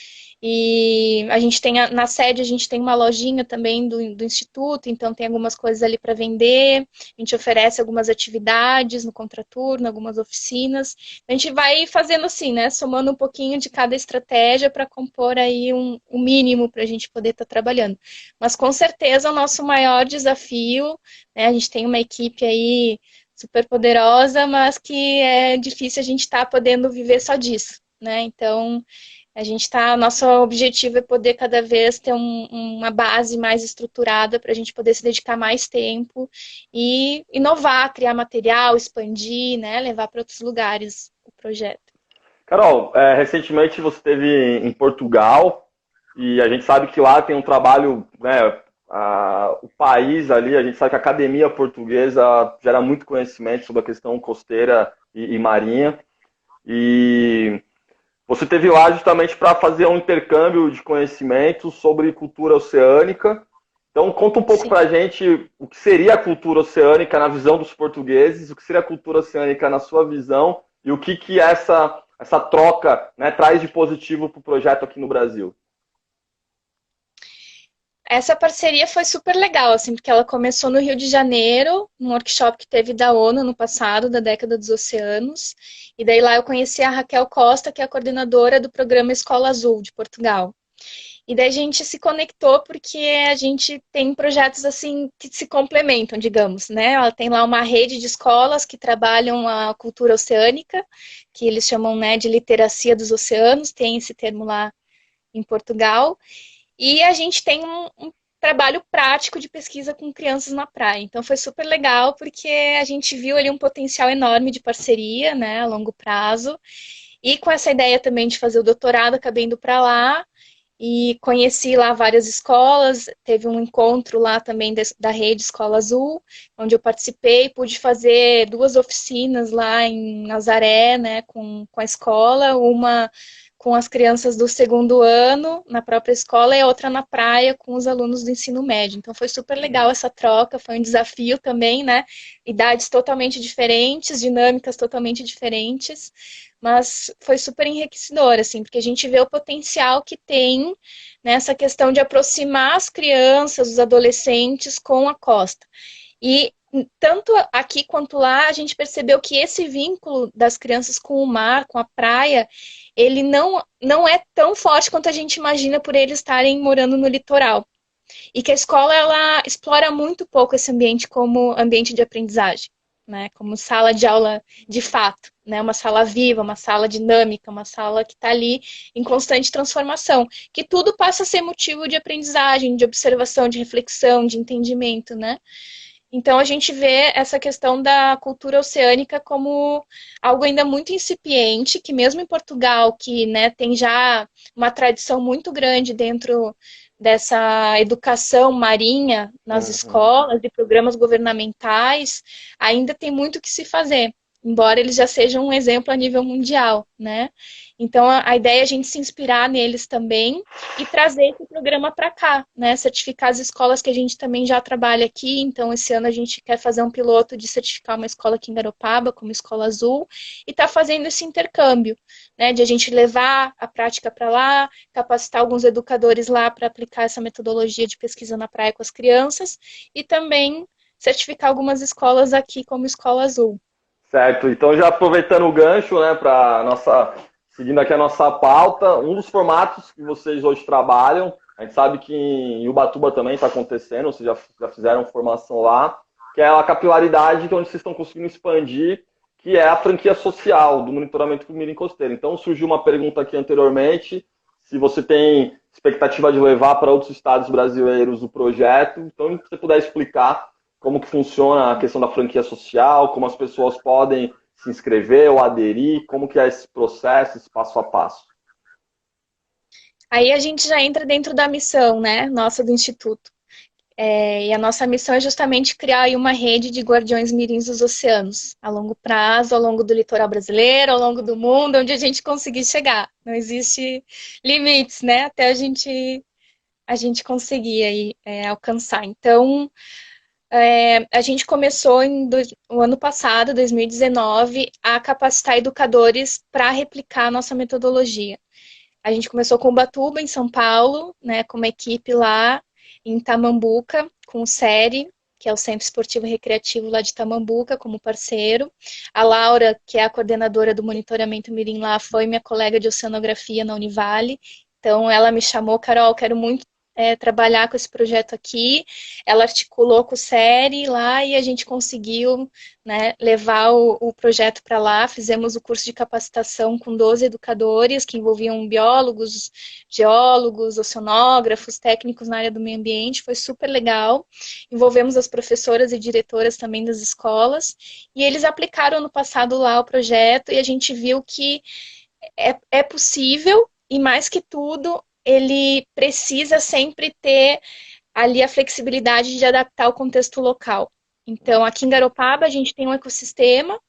E a gente tem, na sede, a gente tem uma lojinha também do Instituto, então tem algumas coisas ali para vender, a gente oferece algumas atividades no contraturno, algumas oficinas. A gente vai fazendo assim, né, somando um pouquinho de cada estratégia para compor aí um mínimo para a gente poder estar trabalhando. Mas com certeza o nosso maior desafio, né, a gente tem uma equipe aí super poderosa, mas que é difícil a gente estar podendo viver só disso, né? Então, nosso objetivo é poder cada vez ter uma base mais estruturada para a gente poder se dedicar mais tempo e inovar, criar material, expandir, né? Levar para outros lugares o projeto. Carol, recentemente você esteve em Portugal e a gente sabe que lá tem um trabalho, né, o país ali, a gente sabe que a academia portuguesa gera muito conhecimento sobre a questão costeira e marinha. E você esteve lá justamente para fazer um intercâmbio de conhecimento sobre cultura oceânica. Então, conta um pouco Sim. para a gente o que seria a cultura oceânica na visão dos portugueses, o que seria a cultura oceânica na sua visão e o que essa troca, né, traz de positivo para o projeto aqui no Brasil. Essa parceria foi super legal, assim, porque ela começou no Rio de Janeiro, num workshop que teve da ONU no passado, da década dos oceanos. E daí lá eu conheci a Raquel Costa, que é a coordenadora do programa Escola Azul de Portugal. E daí a gente se conectou porque a gente tem projetos assim que se complementam, digamos, né? Ela tem lá uma rede de escolas que trabalham a cultura oceânica, que eles chamam, né, de literacia dos oceanos, tem esse termo lá em Portugal. E a gente tem um trabalho prático de pesquisa com crianças na praia. Então foi super legal porque a gente viu ali um potencial enorme de parceria, né, a longo prazo. E com essa ideia também de fazer o doutorado, acabei indo para lá e conheci lá várias escolas. Teve um encontro lá também da rede Escola Azul, onde eu participei, pude fazer 2 oficinas lá em Nazaré, né, com a escola, uma com as crianças do segundo ano na própria escola e a outra na praia com os alunos do ensino médio. Então foi super legal essa troca, foi um desafio também, né? Idades totalmente diferentes, dinâmicas totalmente diferentes, mas foi super enriquecedor, assim, porque a gente vê o potencial que tem nessa questão de aproximar as crianças, os adolescentes com a costa. E tanto aqui quanto lá, a gente percebeu que esse vínculo das crianças com o mar, com a praia, ele não é tão forte quanto a gente imagina por eles estarem morando no litoral. E que a escola, ela explora muito pouco esse ambiente como ambiente de aprendizagem, né? Como sala de aula de fato, né? Uma sala viva, uma sala dinâmica, uma sala que está ali em constante transformação. Que tudo passa a ser motivo de aprendizagem, de observação, de reflexão, de entendimento, né? Então, a gente vê essa questão da cultura oceânica como algo ainda muito incipiente, que mesmo em Portugal, que, né, tem já uma tradição muito grande dentro dessa educação marinha nas Uhum. escolas e programas governamentais, ainda tem muito que se fazer, embora eles já sejam um exemplo a nível mundial, né? Então, a ideia é a gente se inspirar neles também e trazer esse programa para cá, né? Certificar as escolas que a gente também já trabalha aqui. Então, esse ano a gente quer fazer um piloto de certificar uma escola aqui em Garopaba, como Escola Azul, e tá fazendo esse intercâmbio, né? De a gente levar a prática para lá, capacitar alguns educadores lá para aplicar essa metodologia de pesquisa na praia com as crianças e também certificar algumas escolas aqui como Escola Azul. Certo, então já aproveitando o gancho, né, seguindo aqui a nossa pauta, um dos formatos que vocês hoje trabalham, a gente sabe que em Ubatuba também está acontecendo, vocês já fizeram formação lá, que é a capilaridade, que é onde vocês estão conseguindo expandir, que é a franquia social do monitoramento do milho costeiro. Então surgiu uma pergunta aqui anteriormente, se você tem expectativa de levar para outros estados brasileiros o projeto, então se você puder explicar como que funciona a questão da franquia social, como as pessoas podem se inscrever ou aderir, como que é esse processo, esse passo a passo. Aí a gente já entra dentro da missão, né, nossa do Instituto. E a nossa missão é justamente criar aí uma rede de guardiões mirins dos oceanos, a longo prazo, ao longo do litoral brasileiro, ao longo do mundo, onde a gente conseguir chegar. Não existe limites, né, até a gente conseguir aí, alcançar. Então, A gente começou no ano passado, 2019, a capacitar educadores para replicar a nossa metodologia. A gente começou com Ubatuba, em São Paulo, né, com uma equipe lá em Tamambuca, com o SERI, que é o Centro Esportivo e Recreativo lá de Tamambuca, como parceiro. A Laura, que é a coordenadora do monitoramento Mirim lá, foi minha colega de oceanografia na Univale. Então, ela me chamou, Carol, quero muito trabalhar com esse projeto aqui. Ela articulou com o SERI lá e a gente conseguiu, né, levar o projeto para lá. Fizemos o curso de capacitação com 12 educadores que envolviam biólogos, geólogos, oceanógrafos, técnicos na área do meio ambiente. Foi super legal. Envolvemos as professoras e diretoras também das escolas. E eles aplicaram no passado lá o projeto e a gente viu que é possível e, mais que tudo, ele precisa sempre ter ali a flexibilidade de adaptar o contexto local. Então, aqui em Garopaba, a gente tem um ecossistema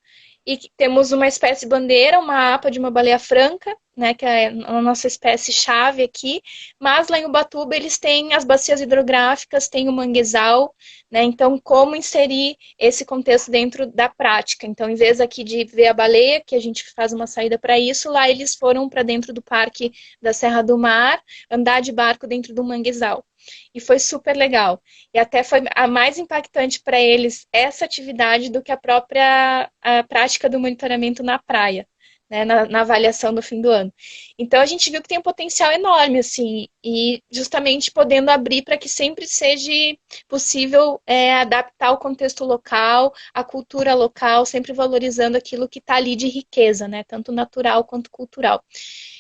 e temos uma espécie bandeira, uma APA de uma baleia franca, né, que é a nossa espécie chave aqui, mas lá em Ubatuba eles têm as bacias hidrográficas, tem o manguezal, né, então como inserir esse contexto dentro da prática? Então, em vez aqui de ver a baleia, que a gente faz uma saída para isso, lá eles foram para dentro do Parque da Serra do Mar, andar de barco dentro do manguezal. E foi super legal. E até foi a mais impactante para eles essa atividade do que a prática do monitoramento na praia, né, na avaliação do fim do ano. Então a gente viu que tem um potencial enorme, assim, e justamente podendo abrir para que sempre seja possível adaptar o contexto local, a cultura local, sempre valorizando aquilo que está ali de riqueza, né, tanto natural quanto cultural.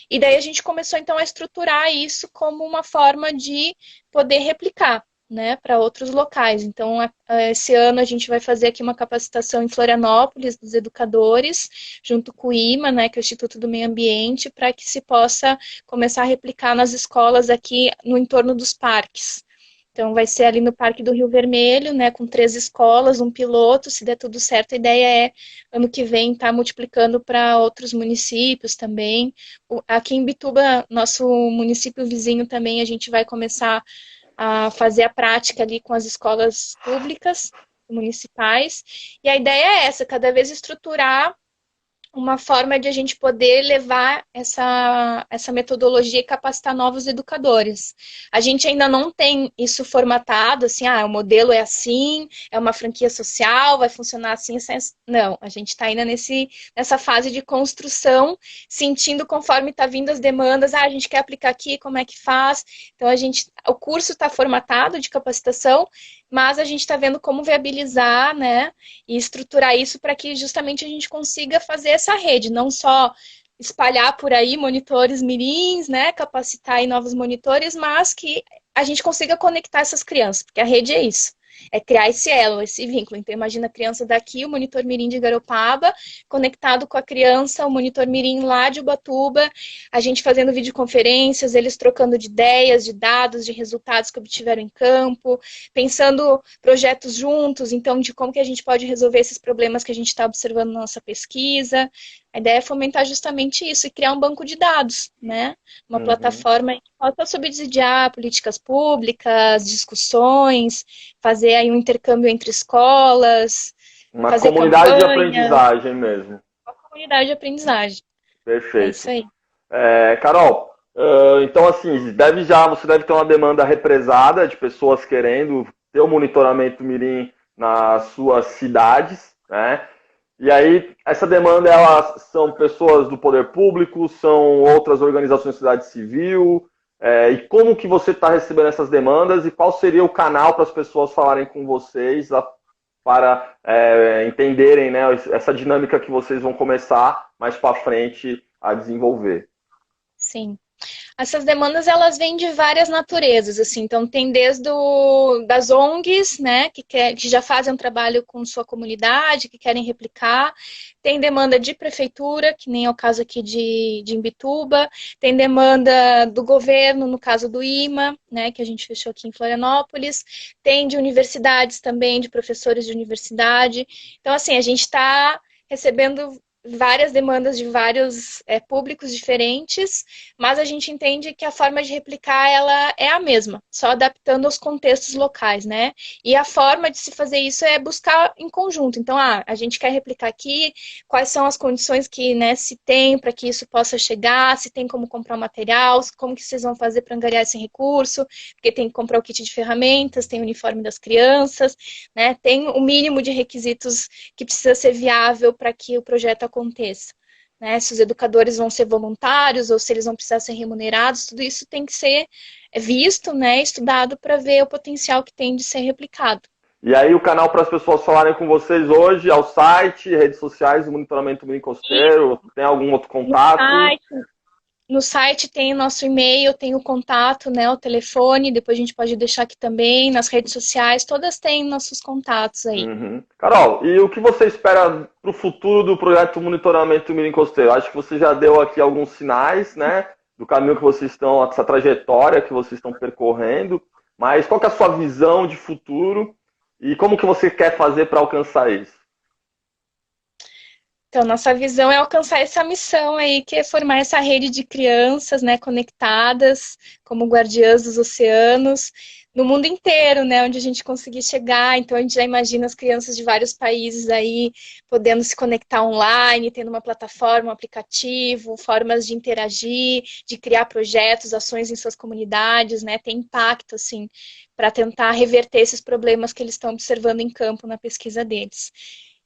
E daí a gente começou então a estruturar isso como uma forma de poder replicar, né, para outros locais. Então, esse ano a gente vai fazer aqui uma capacitação em Florianópolis dos educadores, junto com o IMA, né, que é o Instituto do Meio Ambiente, para que se possa começar a replicar nas escolas aqui no entorno dos parques. Então, vai ser ali no Parque do Rio Vermelho, né, com 3 escolas, um piloto. Se der tudo certo, a ideia é, ano que vem, estar multiplicando para outros municípios também. Aqui em Bituba, nosso município vizinho também, a gente vai começar a fazer a prática ali com as escolas públicas, municipais. E a ideia é essa, cada vez estruturar uma forma de a gente poder levar essa metodologia e capacitar novos educadores. A gente ainda não tem isso formatado, assim, o modelo é assim, é uma franquia social, vai funcionar assim, assim. Não, a gente está ainda nessa fase de construção, sentindo conforme está vindo as demandas, a gente quer aplicar aqui, como é que faz? Então, o curso está formatado de capacitação, mas a gente está vendo como viabilizar, né, e estruturar isso para que justamente a gente consiga fazer essa rede, não só espalhar por aí monitores mirins, né, capacitar aí novos monitores, mas que a gente consiga conectar essas crianças, porque a rede é isso. É criar esse elo, esse vínculo. Então, imagina a criança daqui, o monitor mirim de Garopaba, conectado com a criança, o monitor mirim lá de Ubatuba, a gente fazendo videoconferências, eles trocando de ideias, de dados, de resultados que obtiveram em campo, pensando projetos juntos, então, de como que a gente pode resolver esses problemas que a gente está observando na nossa pesquisa. A ideia é fomentar justamente isso e criar um banco de dados, né? Uma Uhum. plataforma que possa subsidiar políticas públicas, discussões, fazer aí um intercâmbio entre escolas, Uma fazer comunidade de campanha, aprendizagem mesmo. comunidade de aprendizagem. É Perfeito. isso aí. Carol, então assim, você deve ter uma demanda represada de pessoas querendo ter o monitoramento Mirim nas suas cidades, né? E aí, essa demanda, elas são pessoas do poder público, são outras organizações da sociedade civil, e como que você está recebendo essas demandas e qual seria o canal para as pessoas falarem com vocês para entenderem, né, essa dinâmica que vocês vão começar mais para frente a desenvolver? Sim. Essas demandas, elas vêm de várias naturezas, assim, então tem desde das ONGs, né, que já fazem um trabalho com sua comunidade, que querem replicar, tem demanda de prefeitura, que nem é o caso aqui de Imbituba, tem demanda do governo, no caso do IMA, né, que a gente fechou aqui em Florianópolis, tem de universidades também, de professores de universidade, então, assim, a gente está recebendo várias demandas de vários públicos diferentes, mas a gente entende que a forma de replicar ela é a mesma, só adaptando aos contextos locais, né? E a forma de se fazer isso é buscar em conjunto. Então, a gente quer replicar aqui, quais são as condições que, né, se tem para que isso possa chegar, se tem como comprar o material, como que vocês vão fazer para angariar esse recurso, porque tem que comprar o kit de ferramentas, tem o uniforme das crianças, né? Tem o mínimo de requisitos que precisa ser viável para que o projeto aconteça. Né? Se os educadores vão ser voluntários ou se eles vão precisar ser remunerados, tudo isso tem que ser visto, né, estudado para ver o potencial que tem de ser replicado. E aí o canal para as pessoas falarem com vocês hoje é o site, redes sociais, o Monitoramento Mirim Costeiro, tem algum outro contato? No site tem o nosso e-mail, tem o contato, né, o telefone, depois a gente pode deixar aqui também, nas redes sociais, todas têm nossos contatos aí. Uhum. Carol, e o que você espera para o futuro do projeto Monitoramento Mirim Costeiro? Acho que você já deu aqui alguns sinais, né, do caminho que vocês estão, essa trajetória que vocês estão percorrendo, mas qual que é a sua visão de futuro e como que você quer fazer para alcançar isso? Então, nossa visão é alcançar essa missão aí, que é formar essa rede de crianças, né, conectadas, como guardiãs dos oceanos, no mundo inteiro, né, onde a gente conseguir chegar. Então, a gente já imagina as crianças de vários países aí podendo se conectar online, tendo uma plataforma, um aplicativo, formas de interagir, de criar projetos, ações em suas comunidades, né, ter impacto, assim, para tentar reverter esses problemas que eles estão observando em campo na pesquisa deles.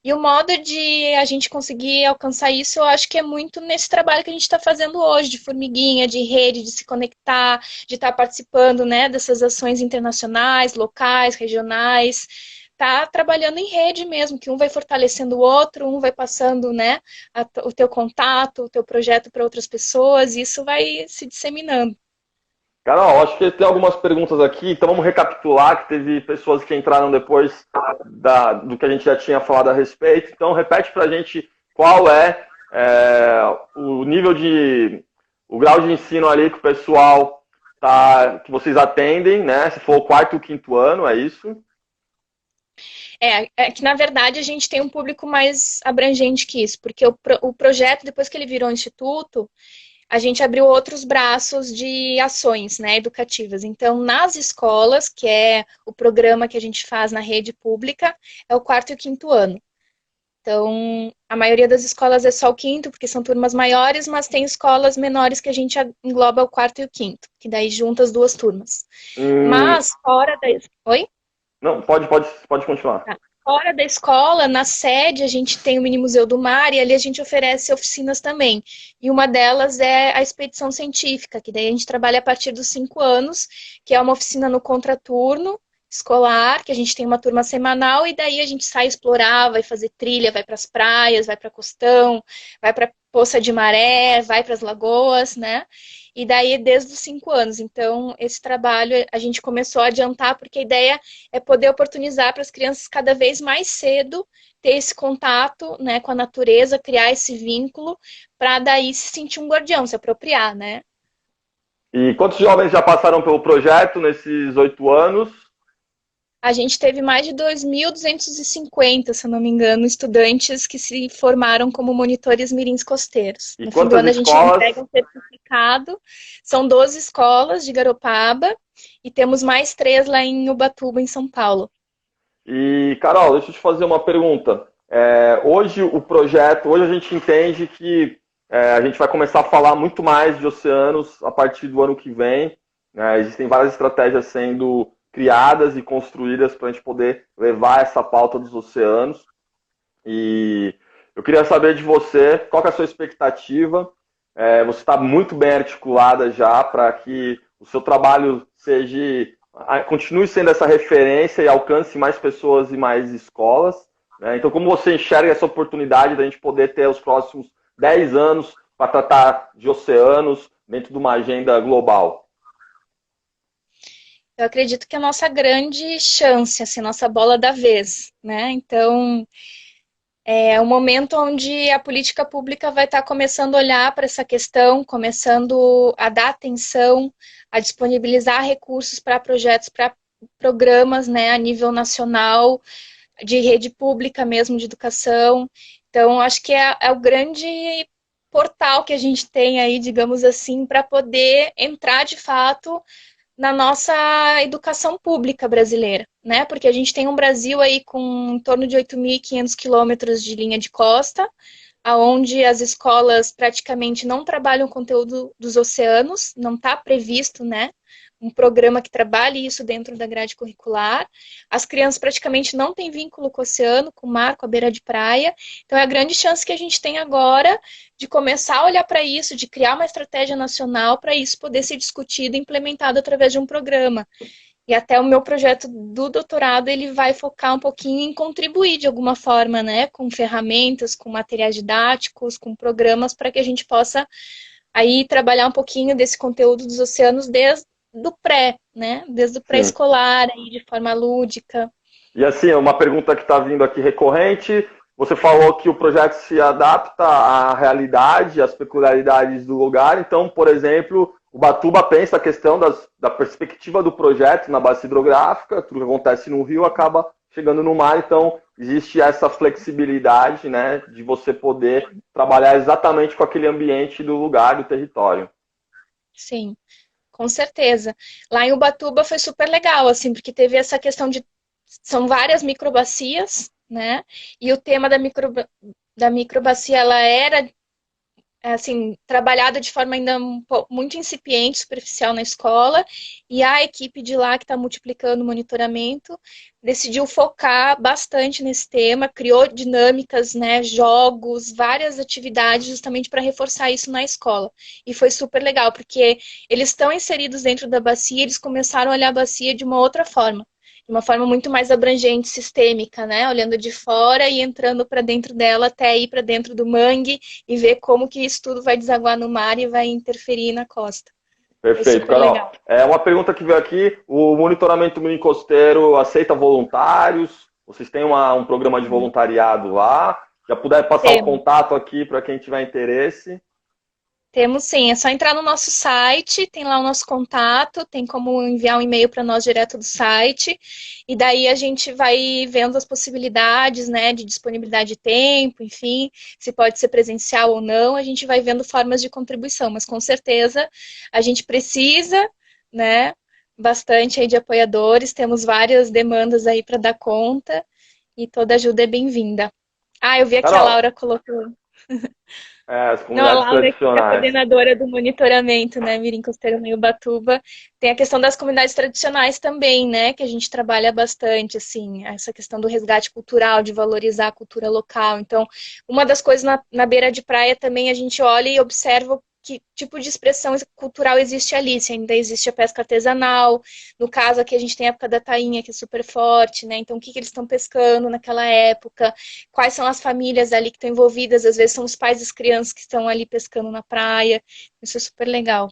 E o modo de a gente conseguir alcançar isso, eu acho que é muito nesse trabalho que a gente está fazendo hoje, de formiguinha, de rede, de se conectar, de estar participando, né, dessas ações internacionais, locais, regionais, tá trabalhando em rede mesmo, que um vai fortalecendo o outro, um vai passando, né, o teu contato, o teu projeto para outras pessoas, e isso vai se disseminando. Carol, acho que tem algumas perguntas aqui, então vamos recapitular, que teve pessoas que entraram depois do que a gente já tinha falado a respeito. Então, repete para a gente qual o nível o grau de ensino ali que o pessoal que vocês atendem, né? Se for o quarto e o quinto ano, é isso? É que, na verdade, a gente tem um público mais abrangente que isso, porque o projeto, depois que ele virou instituto, a gente abriu outros braços de ações, né, educativas. Então, nas escolas, que é o programa que a gente faz na rede pública, é o quarto e o quinto ano. Então, a maioria das escolas é só o quinto, porque são turmas maiores, mas tem escolas menores que a gente engloba o quarto e o quinto, que daí junta as duas turmas. Mas, fora da... Oi? Não, pode continuar. Tá. Fora da escola, na sede, a gente tem o Mini Museu do Mar e ali a gente oferece oficinas também. E uma delas é a expedição científica, que daí a gente trabalha a partir dos 5 anos, que é uma oficina no contraturno escolar, que a gente tem uma turma semanal e daí a gente sai explorar, vai fazer trilha, vai para as praias, vai para Costão, vai para Poça de Maré, vai para as lagoas, né? E daí desde os 5 anos. Então, esse trabalho a gente começou a adiantar, porque a ideia é poder oportunizar para as crianças cada vez mais cedo ter esse contato, né, com a natureza, criar esse vínculo, para daí se sentir um guardião, se apropriar, né? E quantos jovens já passaram pelo projeto nesses 8 anos? A gente teve mais de 2.250, se eu não me engano, estudantes que se formaram como monitores mirins costeiros. E No fim do ano a gente escolas... entrega um certificado. São 12 escolas de Garopaba e temos mais 3 lá em Ubatuba, em São Paulo. E, Carol, deixa eu te fazer uma pergunta. Hoje a gente entende que a gente vai começar a falar muito mais de oceanos a partir do ano que vem. Né? Existem várias estratégias sendo criadas e construídas para a gente poder levar essa pauta dos oceanos. E eu queria saber de você, qual que é a sua expectativa? Você está muito bem articulada já para que o seu trabalho continue sendo essa referência e alcance mais pessoas e mais escolas. Né? Então, como você enxerga essa oportunidade da gente poder ter os próximos 10 anos para tratar de oceanos dentro de uma agenda global? Eu acredito que é a nossa grande chance, assim, nossa bola da vez, né? Então, é um momento onde a política pública vai estar começando a olhar para essa questão, começando a dar atenção, a disponibilizar recursos para projetos, para programas, né, a nível nacional, de rede pública mesmo de educação. Então, acho que é o grande portal que a gente tem aí, digamos assim, para poder entrar de fato na nossa educação pública brasileira, né? Porque a gente tem um Brasil aí com em torno de 8.500 quilômetros de linha de costa, aonde as escolas praticamente não trabalham o conteúdo dos oceanos, não está previsto, né? Um programa que trabalhe isso dentro da grade curricular. As crianças praticamente não têm vínculo com o oceano, com o mar, com a beira de praia. Então é a grande chance que a gente tem agora de começar a olhar para isso, de criar uma estratégia nacional para isso poder ser discutido e implementado através de um programa. E até o meu projeto do doutorado, ele vai focar um pouquinho em contribuir de alguma forma, né, com ferramentas, com materiais didáticos, com programas para que a gente possa aí trabalhar um pouquinho desse conteúdo dos oceanos desde do pré, né, desde o Sim. pré-escolar, aí de forma lúdica. E assim, uma pergunta que está vindo aqui recorrente, você falou que o projeto se adapta à realidade, às peculiaridades do lugar. Então, por exemplo, o Batuba pensa a questão da perspectiva do projeto na bacia hidrográfica, tudo que acontece no rio acaba chegando no mar, então existe essa flexibilidade, né, de você poder trabalhar exatamente com aquele ambiente do lugar, do território. Sim, com certeza. Lá em Ubatuba foi super legal, assim, porque teve essa questão de são várias microbacias, né? E o tema da microbacia ela era assim, trabalhada de forma ainda muito incipiente, superficial na escola, e a equipe de lá que está multiplicando o monitoramento decidiu focar bastante nesse tema, criou dinâmicas, né, jogos, várias atividades justamente para reforçar isso na escola. E foi super legal, porque eles estão inseridos dentro da bacia, eles começaram a olhar a bacia de uma outra forma. De uma forma muito mais abrangente, sistêmica, né? Olhando de fora e entrando para dentro dela até ir para dentro do mangue e ver como que isso tudo vai desaguar no mar e vai interferir na costa. Foi Perfeito, super Carol. legal. É uma pergunta que veio aqui: o monitoramento mini-costeiro aceita voluntários? Vocês têm um programa de voluntariado lá? Já puder passar o Temos. contato aqui para quem tiver interesse? Temos sim, é só entrar no nosso site, tem lá o nosso contato, tem como enviar um e-mail para nós direto do site, e daí a gente vai vendo as possibilidades, né, de disponibilidade de tempo, enfim, se pode ser presencial ou não, a gente vai vendo formas de contribuição, mas com certeza a gente precisa, né, bastante aí de apoiadores, temos várias demandas aí para dar conta, e toda ajuda é bem-vinda. Ah, eu vi aqui a Carol, Laura colocou. as Não, a comunidades Laura, que é a tradicionais. coordenadora do monitoramento, né, Mirim Costeiro em Ubatuba, tem a questão das comunidades tradicionais também, né, que a gente trabalha bastante, assim, essa questão do resgate cultural, de valorizar a cultura local. Então, uma das coisas na beira de praia também a gente olha e observa que tipo de expressão cultural existe ali, se ainda existe a pesca artesanal, no caso aqui a gente tem a época da tainha, que é super forte, né, então o que eles estão pescando naquela época, quais são as famílias ali que estão envolvidas, às vezes são os pais das crianças que estão ali pescando na praia. Isso é super legal.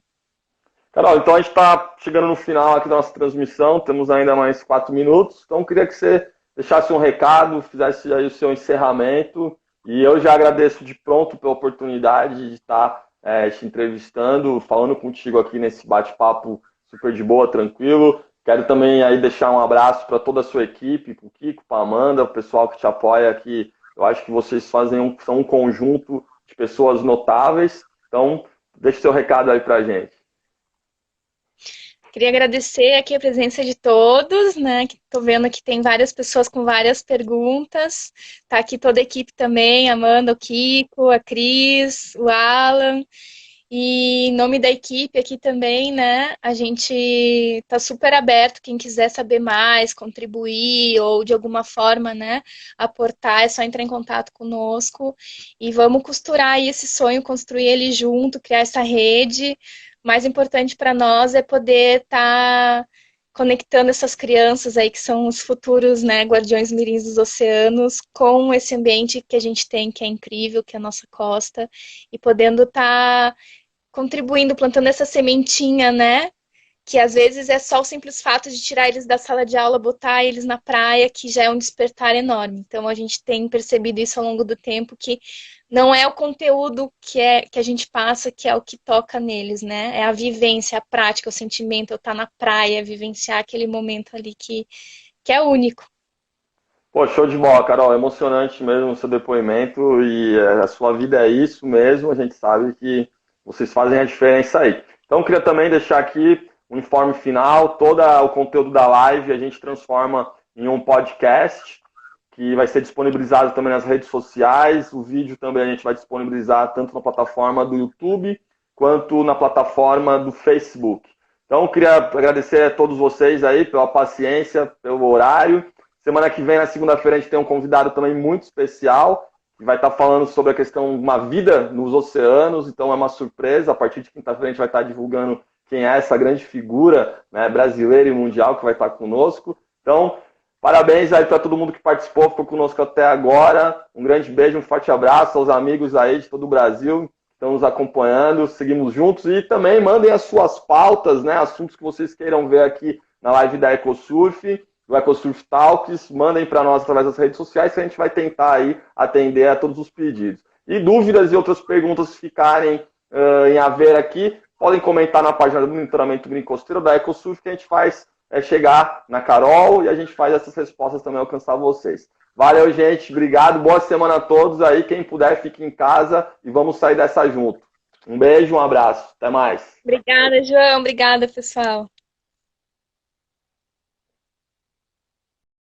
Carol, então a gente está chegando no final aqui da nossa transmissão, temos ainda mais 4 minutos, então eu queria que você deixasse um recado, fizesse aí o seu encerramento, e eu já agradeço de pronto pela oportunidade de estar te entrevistando, falando contigo aqui nesse bate-papo super de boa, tranquilo. Quero também aí deixar um abraço para toda a sua equipe, para o Kiko, para a Amanda, o pessoal que te apoia aqui. Eu acho que vocês são um conjunto de pessoas notáveis, então deixe seu recado aí para a gente. Queria agradecer aqui a presença de todos, né? Que tô vendo que tem várias pessoas com várias perguntas. Tá aqui toda a equipe também, a Amanda, o Kiko, a Cris, o Alan. E em nome da equipe aqui também, né? A gente está super aberto. Quem quiser saber mais, contribuir ou de alguma forma, né, aportar, é só entrar em contato conosco e vamos costurar aí esse sonho, construir ele junto, criar essa rede. O mais importante para nós é poder estar conectando essas crianças aí que são os futuros, né, guardiões mirins dos oceanos, com esse ambiente que a gente tem, que é incrível, que é a nossa costa, e podendo estar contribuindo, plantando essa sementinha, né? Que às vezes é só o simples fato de tirar eles da sala de aula, botar eles na praia, que já é um despertar enorme. Então a gente tem percebido isso ao longo do tempo, que não é o conteúdo que a gente passa que é o que toca neles, né? É a vivência, a prática, o sentimento, eu estar na praia, vivenciar aquele momento ali que é único. Pô, show de bola, Carol. Emocionante mesmo o seu depoimento e a sua vida é isso mesmo. A gente sabe que vocês fazem a diferença aí. Então, eu queria também deixar aqui um informe final. Todo o conteúdo da live a gente transforma em um podcast que vai ser disponibilizado também nas redes sociais. O vídeo também a gente vai disponibilizar tanto na plataforma do YouTube quanto na plataforma do Facebook. Então, eu queria agradecer a todos vocês aí pela paciência, pelo horário. Semana que vem, na segunda-feira, a gente tem um convidado também muito especial, que vai estar falando sobre a questão de uma vida nos oceanos, então é uma surpresa. A partir de quinta-feira a gente vai estar divulgando quem é essa grande figura, né, brasileira e mundial que vai estar conosco. Então, parabéns aí para todo mundo que participou, ficou conosco até agora. Um grande beijo, um forte abraço aos amigos aí de todo o Brasil que estão nos acompanhando. Seguimos juntos e também mandem as suas pautas, né, assuntos que vocês queiram ver aqui na live da EcoSurf, do EcoSurf Talks. Mandem para nós através das redes sociais que a gente vai tentar aí atender a todos os pedidos. E dúvidas e outras perguntas que ficarem em haver aqui, podem comentar na página do monitoramento costeiro da EcoSurf, que a gente faz chegar na Carol e a gente faz essas respostas também alcançar vocês. Valeu, gente. Obrigado. Boa semana a todos aí. Quem puder, fique em casa e vamos sair dessa junto. Um beijo, um abraço. Até mais. Obrigada, João. Obrigada, pessoal.